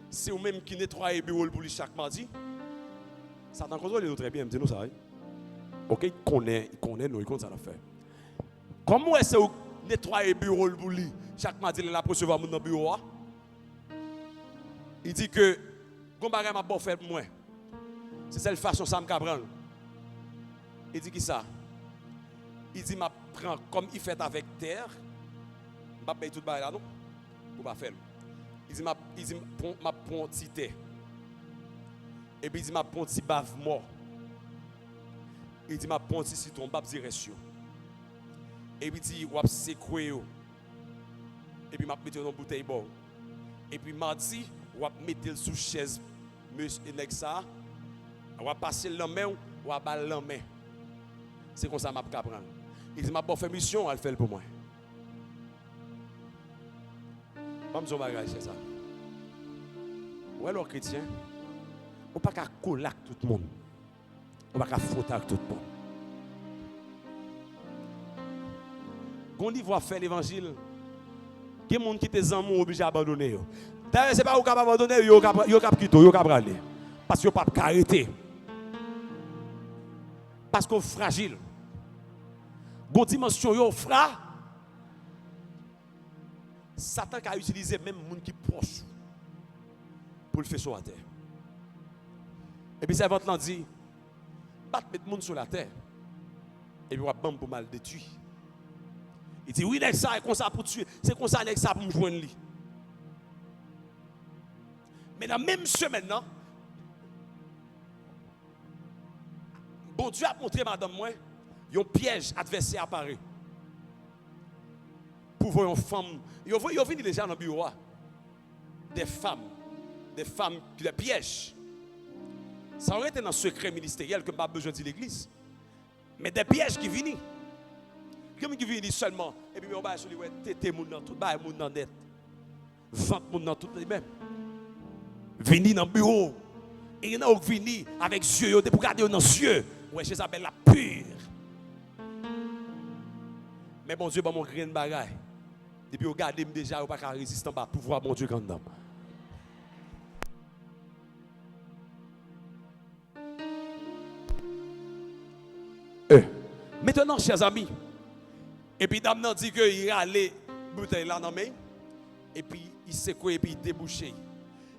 c'est au même qui nettoie le bureau pour lui chaque mardi. Ça t'en contrôle nous très bien, dis-nous ça. Ok, il connaît nous, il connaît ça l'affaire. Comme moi, c'est au nettoyer le bureau pour lui chaque mardi, il a recevoir dans le bureau. Il dit que qu'on bagaille m'a bon fait pour moi. C'est cette façon ça me prendre. Il dit qui ça? Il dit m'a prend comme il fait avec terre. M'a paye tout bail là non pour pas faire. Il dit m'a prend petit thé. Et puis il dit m'a prend petit bave mort. Il dit m'a prend petit citron bab direction. Et puis il dit wap secoué yo. Et puis m'a mettre dans bouteille bon. Et puis mardi wap mettre sous chaise monsieur nèg ça. Wap passer la main ou wap bal la main. C'est comme ça m'a prendre. Il dit m'a bon fait mission, elle fait pour moi. Pas me bagage c'est ça. Ouais, alors chrétien, on ne peut pas coller avec tout le monde. On ne peut pas frotter avec tout le monde. Quand on va faire l'évangile, il y a des gens qui sont obligés d'abandonner. D'ailleurs, ce n'est pas vous qui abandonner, ils ont quitté, ils ont aller. Parce qu'ils n'ont pas arrêter. Parce qu'ils sont fragiles. Bon dimension, ils sont fragiles. Satan a utilisé même les gens qui sont proches pour le faire sur la terre. Et puis, ça va te dire, battre les gens sur la terre. Et puis, on va pour mal détruire. Il dit, oui, ça c'est comme ça pour tuer. C'est comme ça ça pour me joindre lui. Mais dans la même semaine, bon Dieu a montré, madame, moi, un piège adversaire apparaît. Pour voir une femme. Ils ont venu déjà dans le bureau. Des femmes qui les piègent. Ça aurait été dans le secret ministériel que je n'ai pas besoin de l'église. Mais des pièges qui viennent. Comme qui viennent seulement. Et puis on va sur les tété moun dans tout, bah moun dans net. Vente moun dans tout les mêmes. Venir dans le bureau. Et il y en a qui viennent avec yeux, pour regarder dans les yeux. Ouais, je s'appelle la pure. Mais bon Dieu, mon grain de bagaille. Depuis regardez déjà, vous ne pouvez pas résister à pouvoir mon Dieu quand même. Maintenant, chers amis, et puis dame dit qu'il a allé bouteille là dans main, et puis il s'est quoi et puis il débouché.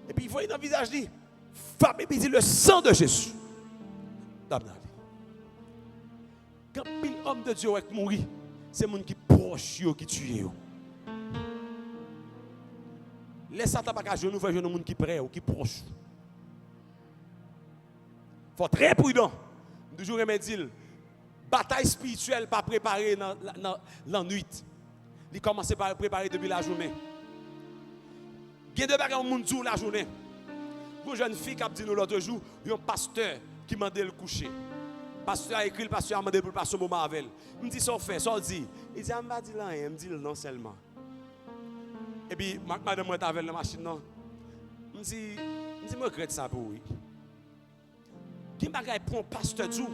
Et puis il voit dans le visage dit, femme, et puis il dit le sang de Jésus. Dame quand pile homme de Dieu est mourir, c'est les gens qui proche qui tue. Les Satan pas jouer nous faire jouer des gens qui près ou qui proche. Il faut être très prudent. Toujours me dire bataille spirituelle pas préparée dans la nuit. Il commence par préparer depuis la journée. Il y a des bagages qui ont la journée. Une jeune fille qui a dit nous l'autre jour, il y a un pasteur qui m'a demandé le coucher. Le pasteur a écrit, le pasteur a demandé pour passer un moment avec elle. Il me dit, ça fait, ça dit. Il dit, je ne vais pas dire rien, il me dit non seulement. Et puis, madame est avec la machine, non. Il me dit, je regrette ça pour lui. Qui m'a dit pour un pasteur Dieu,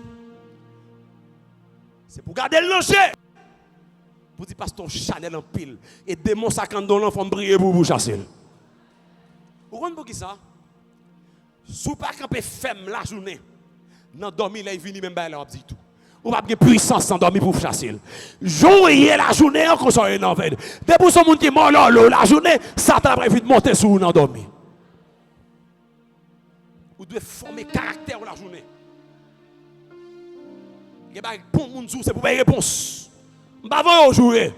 C'est pour garder le loger. Pour dire, pasteur Chanel en pile. Et démon ça quand dans l'enfant briller pour vous chasser. Vous comprenez pour qui ça? Si vous pas camper femme la journée, dans dormir là il vient même là on dit tout. Ou pas de puissance sans dormir pour chasser. Jour et la journée encore ça en veille. Depuis ce monde qui mort là la journée, Satan a prévu de monter sur vous dans dormir. Vous devez former caractère la journée. Il y a des bon monde c'est pour pas réponse. Pas avant jouer,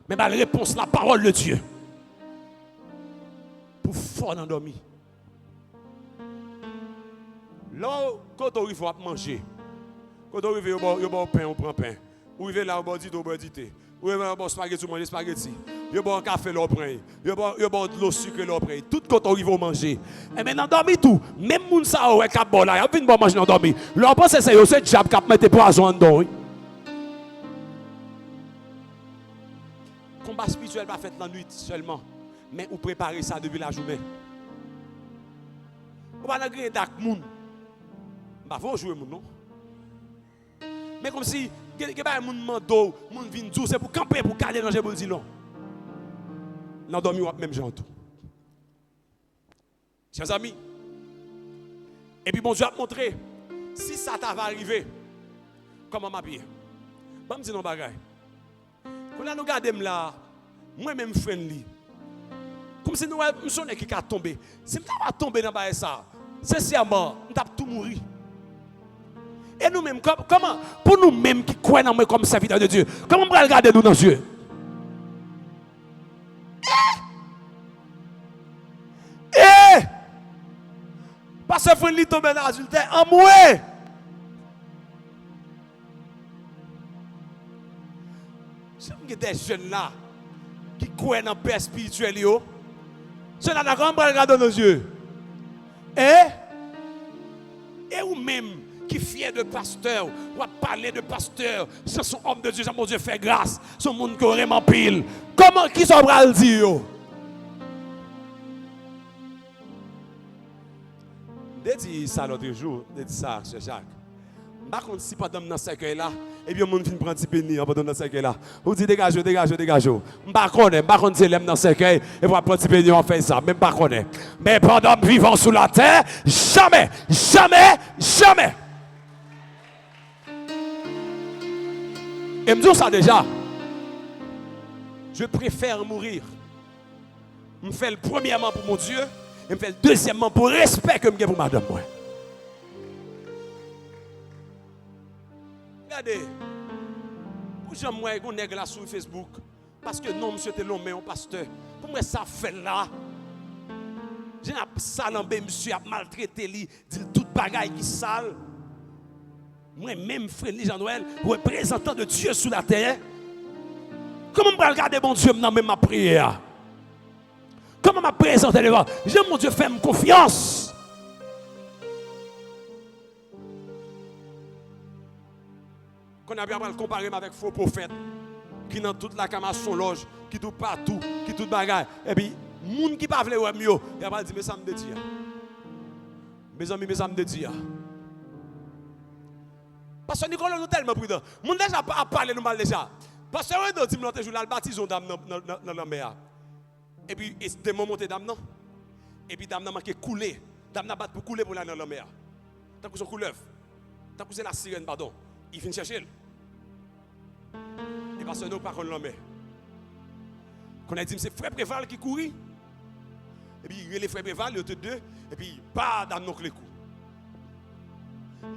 mais la réponse la parole de Dieu. Pour fort dans dormir. Là, quand on arrive à manger, quand on arrive au pain, on prend pain. Ou arrive là, on dit on boit du thé. Ou arrive là, on spaghetti, on mange spaghetti. On boit un café, on prend. On boit de l'eau sucrée, on prend. Tout quand on arrive à manger. Et maintenant, dormir tout. Même moun sa ouais cap bon là, on vient manger dans dormir. Là, on pense que c'est diable qui mettre poison dedans. Combat spirituel pas fait la nuit seulement, mais vous préparez ça depuis la journée. Vous pas dans gré dak moun. Bah faut jouer moun non. Mais comme si que ba moun mando, moun vinn dou, c'est pour camper pour garder danger pour dire non. Nan dormi ou même gens tout. Chers amis. Et puis bon Dieu a montré si ça va arriver comment m'habiller. Pas me dire non bagaille. Quand nous regardons là, moi-même friendly. Comme si nous sommes qui a tombé. Si nous sommes tombé dans ça, sincèrement, nous avons tout mourir. Et nous-mêmes, comment, pour nous-mêmes qui croyons dans moi comme serviteur de Dieu, comment on va regarder nous dans les yeux? Parce que friendly tombe dans l'adultère, en moi. Il y a des jeunes là qui croient dans le père spirituel. Ceux là, on va regarder dans nos yeux. Et vous-même qui fier de pasteur, ou va parler de pasteur, c'est son homme de Dieu, mon Dieu fait grâce, son monde qui aurait vraiment pile. Comment, qui s'en va le dire? Je dis ça l'autre jour, je dis ça, Cher Jacques. Par contre, si pas dans ce cercueil là, et bien, mon fin prend un petit béni en dans ce cercueil là. Vous dites dégagez. Je par contre, c'est l'aime dans ce cercueil, et vous prendre un petit béni, on fait ça, même pas connaît. Mais pendant vivant sous la terre, jamais. Et me dis ça déjà. Je préfère mourir. Je me fais le premièrement pour mon Dieu, et me fais le deuxièmement pour le respect que je me pour madame. Regardez, pour moi, je suis là sur Facebook, parce que non, monsieur, t'es long, mais un pasteur. Pour moi, ça fait là. J'ai un salambé, monsieur, a maltraité, dit toute bagaille qui sale. Moi-même, frère Jean-Noël, représentant de Dieu sur la terre. Comment je vais regarder mon Dieu dans ma prière? Comment je vais présenter devant? J'aime mon Dieu, fais-moi confiance. Qu'on a bien le comparer avec faux prophètes qui dans toute la camasson loge, qui tout partout, qui tout bagaille. Et puis, moun qui pas vle mieux, il va dire mais ça me dit. Mes amis, ça me dit. Parce que Nicolas nous tellement prudent. Moun déjà pas parler nous mal déjà. Parce que on dit l'autre jour là le baptison dame dans la mer. Et puis des moments monter dame non. Et puis dame n'a manqué couler. Dame n'a pas pour couler pour aller dans la mer. Tant que son couleuvre. Tant que c'est la sirène pardon. Il vient chercher. Et parce que nous pas contre la mer. Qu'on a dit c'est frère Préval qui courit. Et puis il les frères Préval il deux et puis pas dans nos les coups.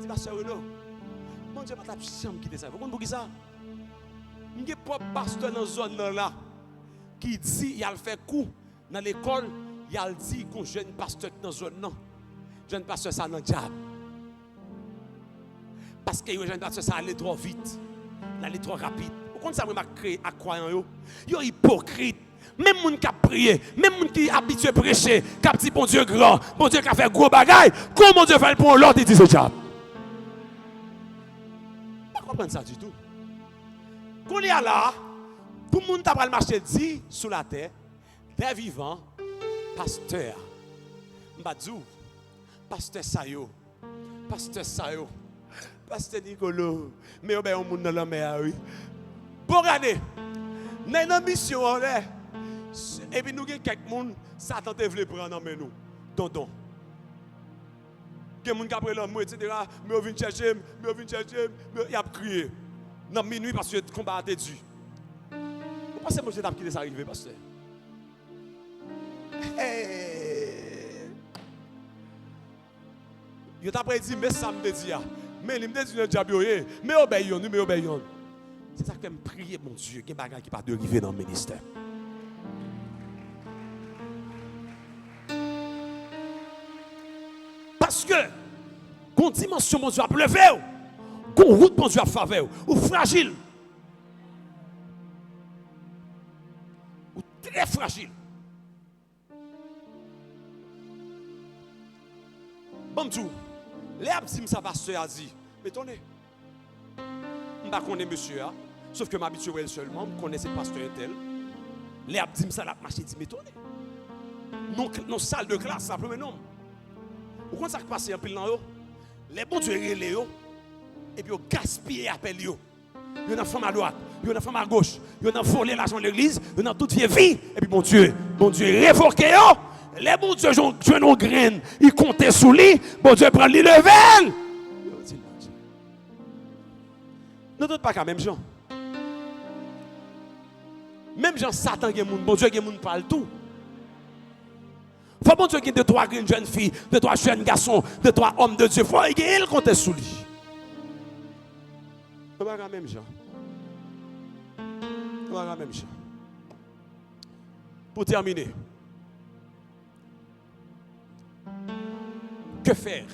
Dit pasteur Renaud. Mon Dieu pas ta chambre qui ça. Vous comprenez pour ça? Il y a pas pasteur dans zone là qui dit il a fait coup dans l'école, il a dit qu'on jeune pasteur dans zone non. Jeune pasteur ça dans diable. Parce que le jeune pasteur ça allait trop vite. Allait trop rapide. Vous comprenez ça m'a créé à croyant yo. Yo hypocrite. Même moun qui a prié, même moun qui est habitué à prêcher, qui a dit bon Dieu grand, bon Dieu qui a fait gros bagaille, comment Dieu fait pour l'autre il dit ce diable. Pas comprendre ça du tout. Qu'on y a là, tout le monde a marché dit sous la terre, des vivants, pasteur. Mbadou, pasteur Sayo, pasteur Sayo, pasteur Nicolo, mais on monde dans la mer, oui. Bon, regardez, dans une mission, et puis nous avons quelques personnes, Satan te voulait prendre en nous, tonton. Il y a des gens qui ont l'amour, etc. Mais on vient chercher, il a crié. Dans minuit, parce que le combat a été dû. Vous pensez que je vais quitter ça arriver, pasteur? Je t'ai dit, mais ça me dit, mais il me dit, le diable, mais obéissons. C'est ça que je prie, mon Dieu, qu'il y a des gens qui ne peuvent pas arriver dans le ministère. Parce que, quand dimension, mon Dieu, a levé, quand route, mon Dieu, a faveur, ou fragile, ou très fragile. Bon, tout, les abdim, ça pasteur a dit, mais attendez, je ne connais pas monsieur, sauf que je m'habitue seulement, je connais ce pasteur tel. Les abdim, ça l'a marché, dit, mais attendez, nos salles de classe, ça premier nom. Vous comprenez ça qui passe en pile dans eux? Les bons Dieu relèvent eux, et puis ils gaspillent appel eux. Ils ont femme à droite, ils ont femme à gauche, ils ont volé l'argent de l'église, ils ont toute vie, et puis bon Dieu révoqué eux. Les bons Dieu jouent nos graines, ils comptent sous lui, bon Dieu prend les level. Nous ne pas qu'à même gens. Même gens Satan qui est moun, bon Dieu qui est moun parle tout. Faut bon Dieu qui de trois jeunes filles, de trois jeunes garçons, de trois hommes de Dieu, faut qu'il compte sous lui. Nous pas qu'à même gens. Nous pas qu'à même gens. Pour terminer. Que faire?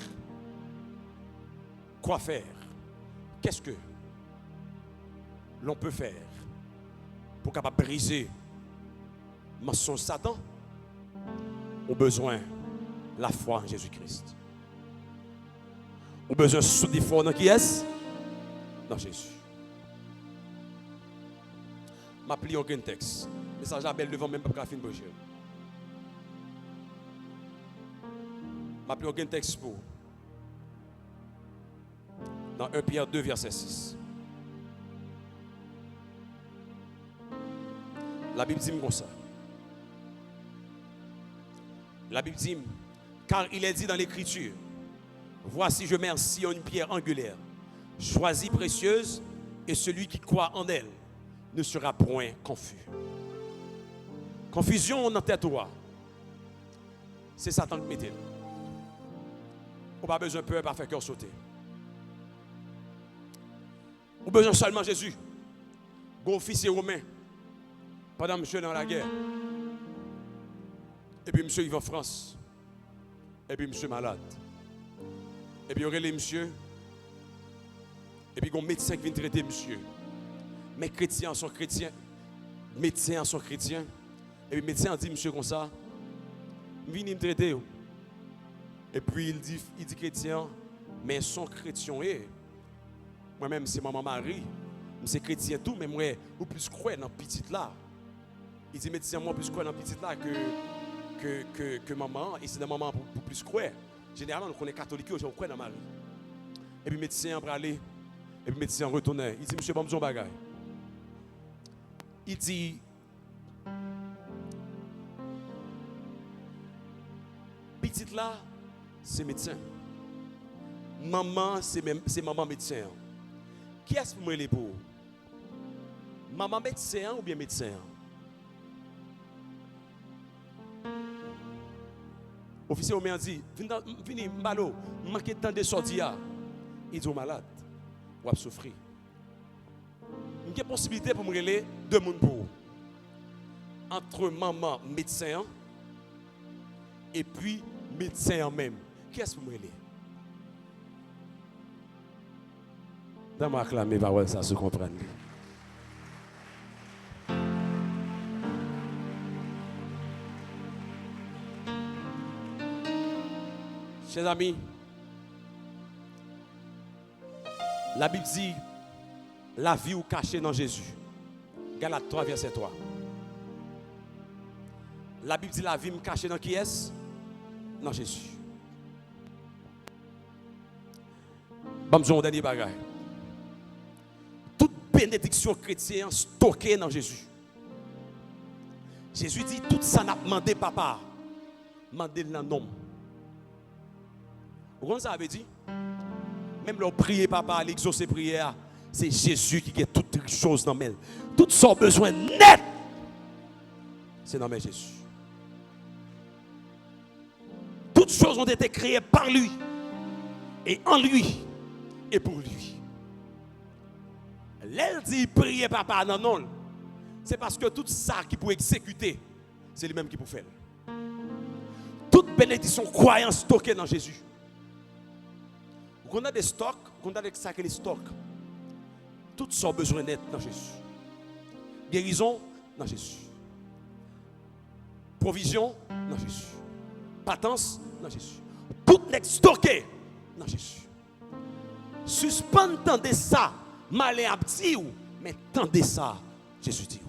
Quoi faire? Qu'est-ce que l'on peut faire pour capable briser mensonge Satan? On a besoin de la foi en Jésus-Christ. On a besoin de souder foi dans qui est-ce? Dans Jésus. Je m'appelle aucun texte. Le message la belle devant même pas fin de je m'appelle aucun texte pour. Dans 1 Pierre 2, verset 6. La Bible dit comme ça. La Bible dit, car il est dit dans l'Écriture, voici je mets en Sion une pierre angulaire, choisie précieuse, et celui qui croit en elle ne sera point confus. Confusion dans tête toi, c'est Satan qui met. On n'a pas besoin de peur pour faire cœur sauter. On a besoin seulement de Jésus. Bon officier romain, pendant monsieur dans la guerre. Et puis monsieur il va en France. Et puis monsieur malade. Et puis il y aurait les monsieur. Et puis il y a un médecin qui vient traiter monsieur. Mais chrétiens sont chrétiens. Médecins sont chrétiens. Et puis le médecin dit monsieur comme ça. Viens me traiter. Et puis il dit chrétien. Mais son chrétien est. Moi-même c'est maman Marie. C'est chrétien tout. Mais moi, je plus croire dans petite là. Il dit médecin moi plus croire dans petite là que maman, et c'est de maman pour plus croire. Généralement, on est catholique, on croit dans Marie. Et puis, le médecin a aller, et puis, le médecin retourné. Il dit, monsieur, bon, mon bagage. Il dit, petite là, c'est médecin. Maman, c'est maman médecin. Qui est-ce que vous me pour? Maman médecin ou bien médecin? Officier au dit, vini mbalo, manque temps de sortir. Il dit malade, ou a souffrir. Il y a possibilité pour me relayer deux monde pour. Entre maman médecin et puis médecin en même. Qui est-ce que vous me relayer? Dans ma acclamer paroles ça se comprendre. Chers amis, la Bible dit la vie ou cachée dans Jésus. Galates 3, verset 3. La Bible dit la vie me cachée dans qui est-ce? Dans Jésus. Bamzon dernier bagage. Toute bénédiction chrétienne stockée dans Jésus. Jésus dit tout ça n'a demandé papa. Demandé le nom. Vous comprenez ça veut dire? Même le prier papa, l'exaucer prière, c'est Jésus qui a toutes les choses dans mes. Toutes son besoin net. C'est dans mes Jésus. Toutes choses ont été créées par lui. Et en lui. Et pour lui. L'elle dit prier papa, non. C'est parce que tout ça qui peut exécuter, c'est lui-même qui peut faire. Toute bénédiction, croyance stockée dans Jésus. Quand on a des stocks, quand on a des sacs et des stocks, tout son besoin net dans Jésus. Guérison dans Jésus. Provision dans Jésus. Patence dans Jésus. Tout n'est stocké dans Jésus. Suspendre tendez ça, malé à petit ou, mais tendez ça, Jésus dit.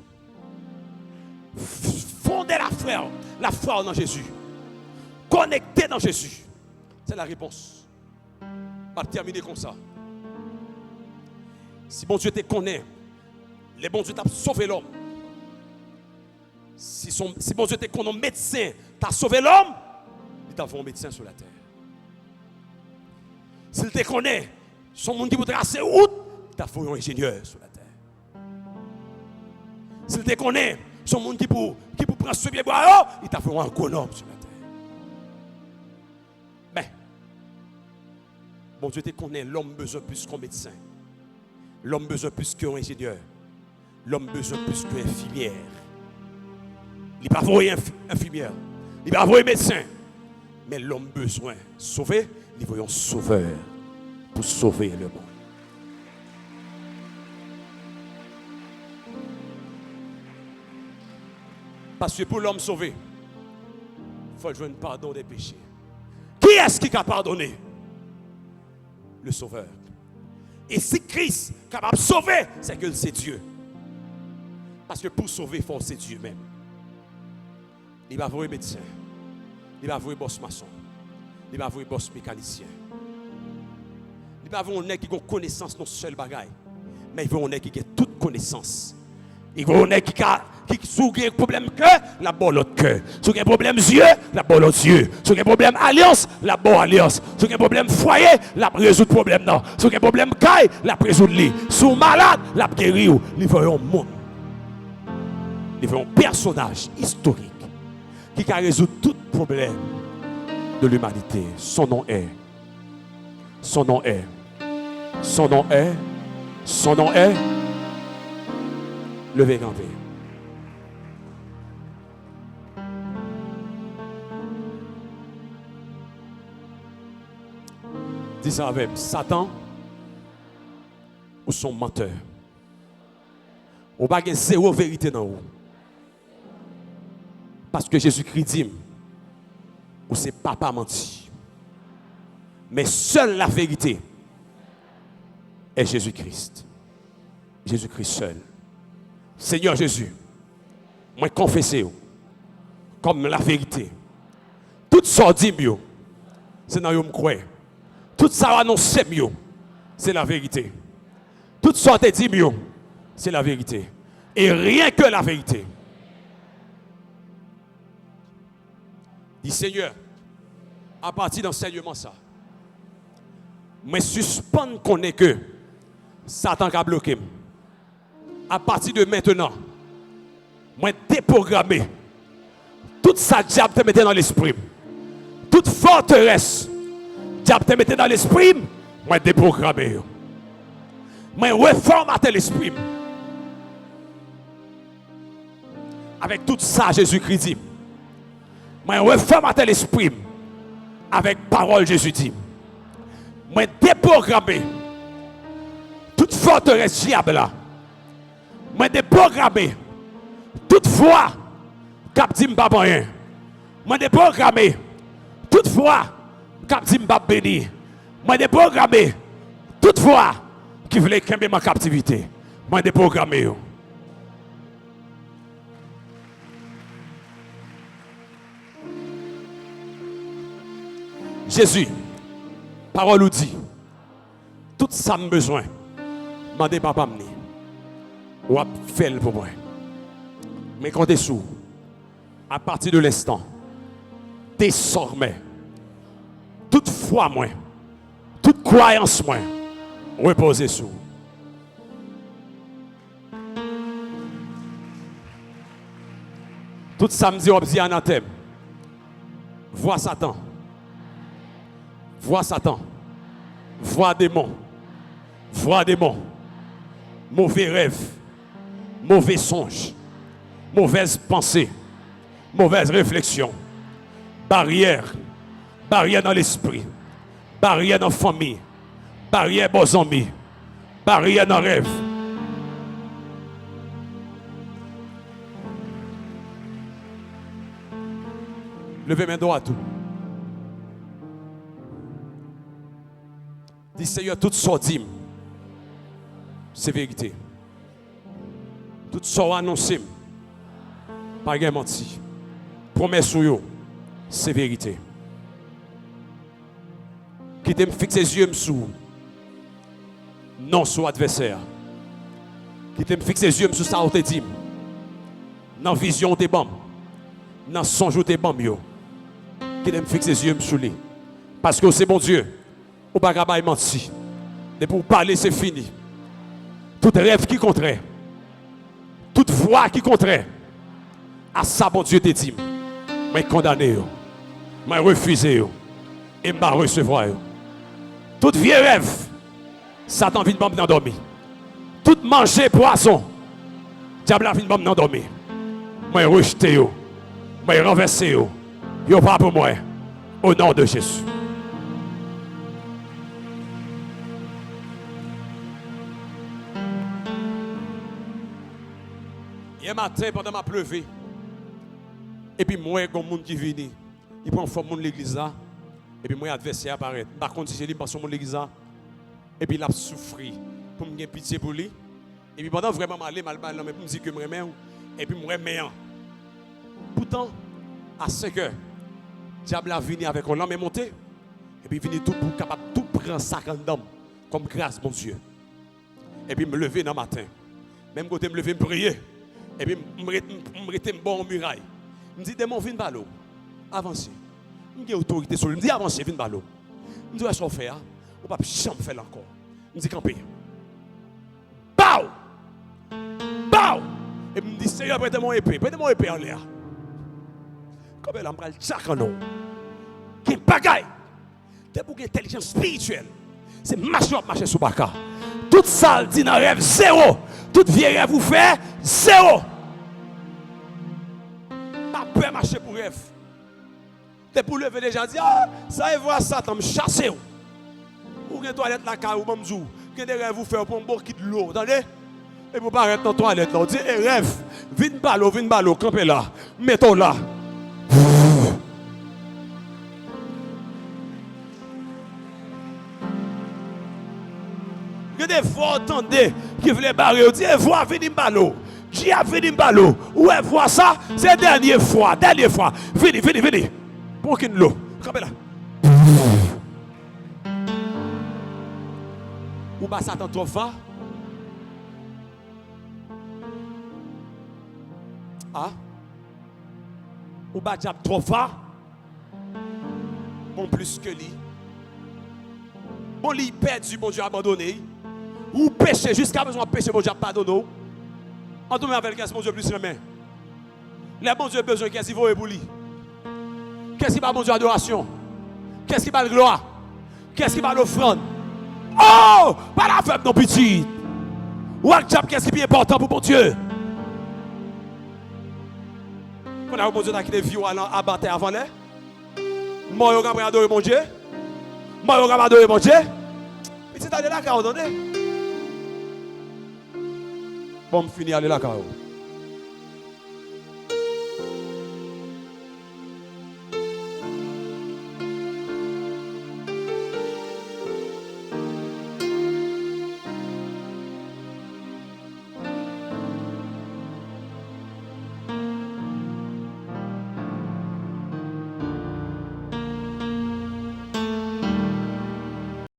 Fondez la foi dans Jésus. Connectez dans Jésus. C'est la réponse. Pas terminer comme ça. Si bon Dieu te connaît, les bon Dieu t'a sauvé l'homme. Si bon Dieu te connaît médecin, t'a sauvé l'homme, il t'a fait un médecin sur la terre. S'il te connaît, son monde qui vous tracer route, il t'a fait un ingénieur sur la terre. S'il te connaît, son monde qui pour prendre ce pied bois, il t'a fait un agronome sur la terre. Mais, bon Dieu te connaît, l'homme besoin plus qu'un médecin. L'homme besoin plus qu'un ingénieur. L'homme besoin plus qu'un infirmière. Il n'a pas voulu infirmière. Il n'a pas voulu médecin. Mais l'homme besoin sauver, il veut un sauveur pour sauver le monde. Parce que pour l'homme sauvé, il faut jouer un pardon des péchés. Qui est-ce qui a pardonné? Le Sauveur. Et si Christ est capable de sauver, c'est que c'est Dieu. Parce que pour sauver, il faut c'est Dieu même. Il va voir médecin. Il va voir boss maçon. Il va voir boss mécanicien. Il va voir un qui a connaissance dans ce seul bagaille. Mais il veut un qui a toute connaissance. Il veut un qui a un problème cœur, la bonne l'autre cœur. Si il y a un problème yeux, la bonne l'autre yeux. Si il y a un problème alliance, la bonne alliance. Si il y a un problème foyer, la résout le problème non. Si il y a un problème caille, la résout lui. Si il est malade, la guérir. Il veut un monde. Il veut un personnage historique qui a résoudre tout problème de l'humanité. Son nom est. Son nom est. Son nom est. Son nom est. Levez grand V. Dis ça avec Satan ou son menteur. On va gagner zéro vérité dans vous. Parce que Jésus-Christ dit, ou c'est papa menti. Mais seule la vérité est Jésus-Christ. Jésus-Christ seul. Seigneur Jésus, moi confessez comme la vérité. Tout ça dit mieux, c'est dans me croire. Tout ça annoncé mieux, c'est la vérité. Tout ça dit mieux, c'est la vérité. Et rien que la vérité. Dis Seigneur, à partir d'enseignement ça, mais suspends qu'on est que Satan a bloqué. À partir de maintenant, moi déprogrammer tout ça diable te mettait dans l'esprit. Toute forteresse diable te mettait dans l'esprit, moi déprogrammer. Moi reformater l'esprit. Avec tout ça Jésus-Christ dit. Moi reformater l'esprit avec parole Jésus dit. Moi déprogrammer toute forteresse diable là. Moi déprogrammer toute foi cap dit m'pa rien. Moi déprogrammer toute foi cap dit m'pa béni. Moi déprogrammer toute foi qui voulait camper ma captivité. Moi déprogrammer. Jésus, parole nous dit, ça me besoin. Mandez papa m'ni. Ou a fait pour moi. Mais quand t'es sous, à partir de l'instant, désormais, toute foi moi, toute croyance moi, reposez sous. Tout samedi, on dit anathème. Vois Satan. Vois Satan. Vois démon. Vois démon. Mauvais rêve. Mauvais songe. Mauvaise pensée. Mauvaise réflexion. Barrière. Barrière dans l'esprit. Barrière dans la famille. Barrière dans les amis. Barrière dans le rêve. Levez mes doigts à tout. Dis Seigneur, tout sorti, c'est vérité. Tout sort annoncé, pas de menti. Promesse sur vous, c'est vérité. Qui te fixe les yeux sur non sur l'adversaire. Qui te fixe les yeux sur ça ou te dit. Dans la vision te bam. Dans le songe te bam yo. Qui te fixe les yeux sur lui. Parce que c'est bon Dieu. Ou pas capable mentir. Et pour parler c'est fini. Tout rêve qui contraire. Toute voix qui contraire. À ça bon Dieu te dit. Mais condamné yo. Mais refusé yo. Et m'a recevoir yo. Tout vieux rêve. Satan vient de m'endormir. Tout manger poison. Diable vient de m'endormir. Moi rejeté yo. Moi renversé yo. Yo pas pour moi. Au nom de Jésus. Hier matin, pendant ma pleuvé, et puis moi, il y a un monde qui vient, il prend forme de l'église là, et puis moi, adversaire apparaît. Par contre, si je passe sur l'église là, et puis il a souffert pour me faire pitié pour lui. Et puis pendant vraiment mal, mais pour me dire que je me et puis je me Pourtant, à 5 heures, le diable a venu avec un lampe monté, et puis il vient tout pour capable tout prendre sac en dame, comme grâce, mon Dieu. Et puis me lever dans le matin. Même quand je me lever, me prier. Et puis, je me rete bon muraille. Je me dis, démon, viens par l'eau. Avancez. Je dis, autorité sur lui. Je me dis, avancez, viens par l'eau. Je me dis, qu'est-ce qu'on fait? On ne va pas jamais faire encore. Je me dis, campez. Bao! Bao! Et je me dis, Seigneur, prêtez-moi épée. Prêtez-moi épée en l'air. Comme elle a pris le tchak en eau. Qui est bagaille. C'est pour l'intelligence spirituelle. C'est marcher sur le baka. Toute ça, dit dans le rêve, zéro. Toute vieille rêve vous fait, zéro. Pas peur marcher pour rêve. T'es pour lever déjà dit, ah, ça y voit Satan me chasser. Ou une toilette la car ou même zou. Qu'est des rêves vous faire pour un bon kit de l'eau, entendez? Et pour pas arrêter dans la toilette là, on dit, rêve, viens ballot, campez là, mettons là. Il y a des fois, entendez, qui veulent barrer, on dit, vois, venez ballot. Qui a venu ballot? Ouais, vois ça, c'est la dernière fois. Venez. Pour qu'il l'eau. Campez là. Ou pas Satan trop fort? Ah? Ou pas diable trop fort? Bon plus que lui. Bon lui perdu, bon Dieu abandonné. Ou péché jusqu'à besoin de péché, bon Dieu pardonné. En tout cas avec qu'est-ce bon Dieu plus main. Les bon Dieu besoin qu'est-ce qu'il vaut pour lui? Qu'est-ce qui va bon Dieu adoration? Qu'est-ce qui va le gloire? Qu'est-ce qui va l'offrande? Oh! Pas la femme non petit. Ou qu'est-ce qui est important pour bon Dieu? Quand on a bon Dieu qui est vieux à battre avant l'air. Moi, je vais adorer mon Dieu. Moi, je vais adorer mon Dieu. Petit allez là, car on donne. Bon, je finis aller là, car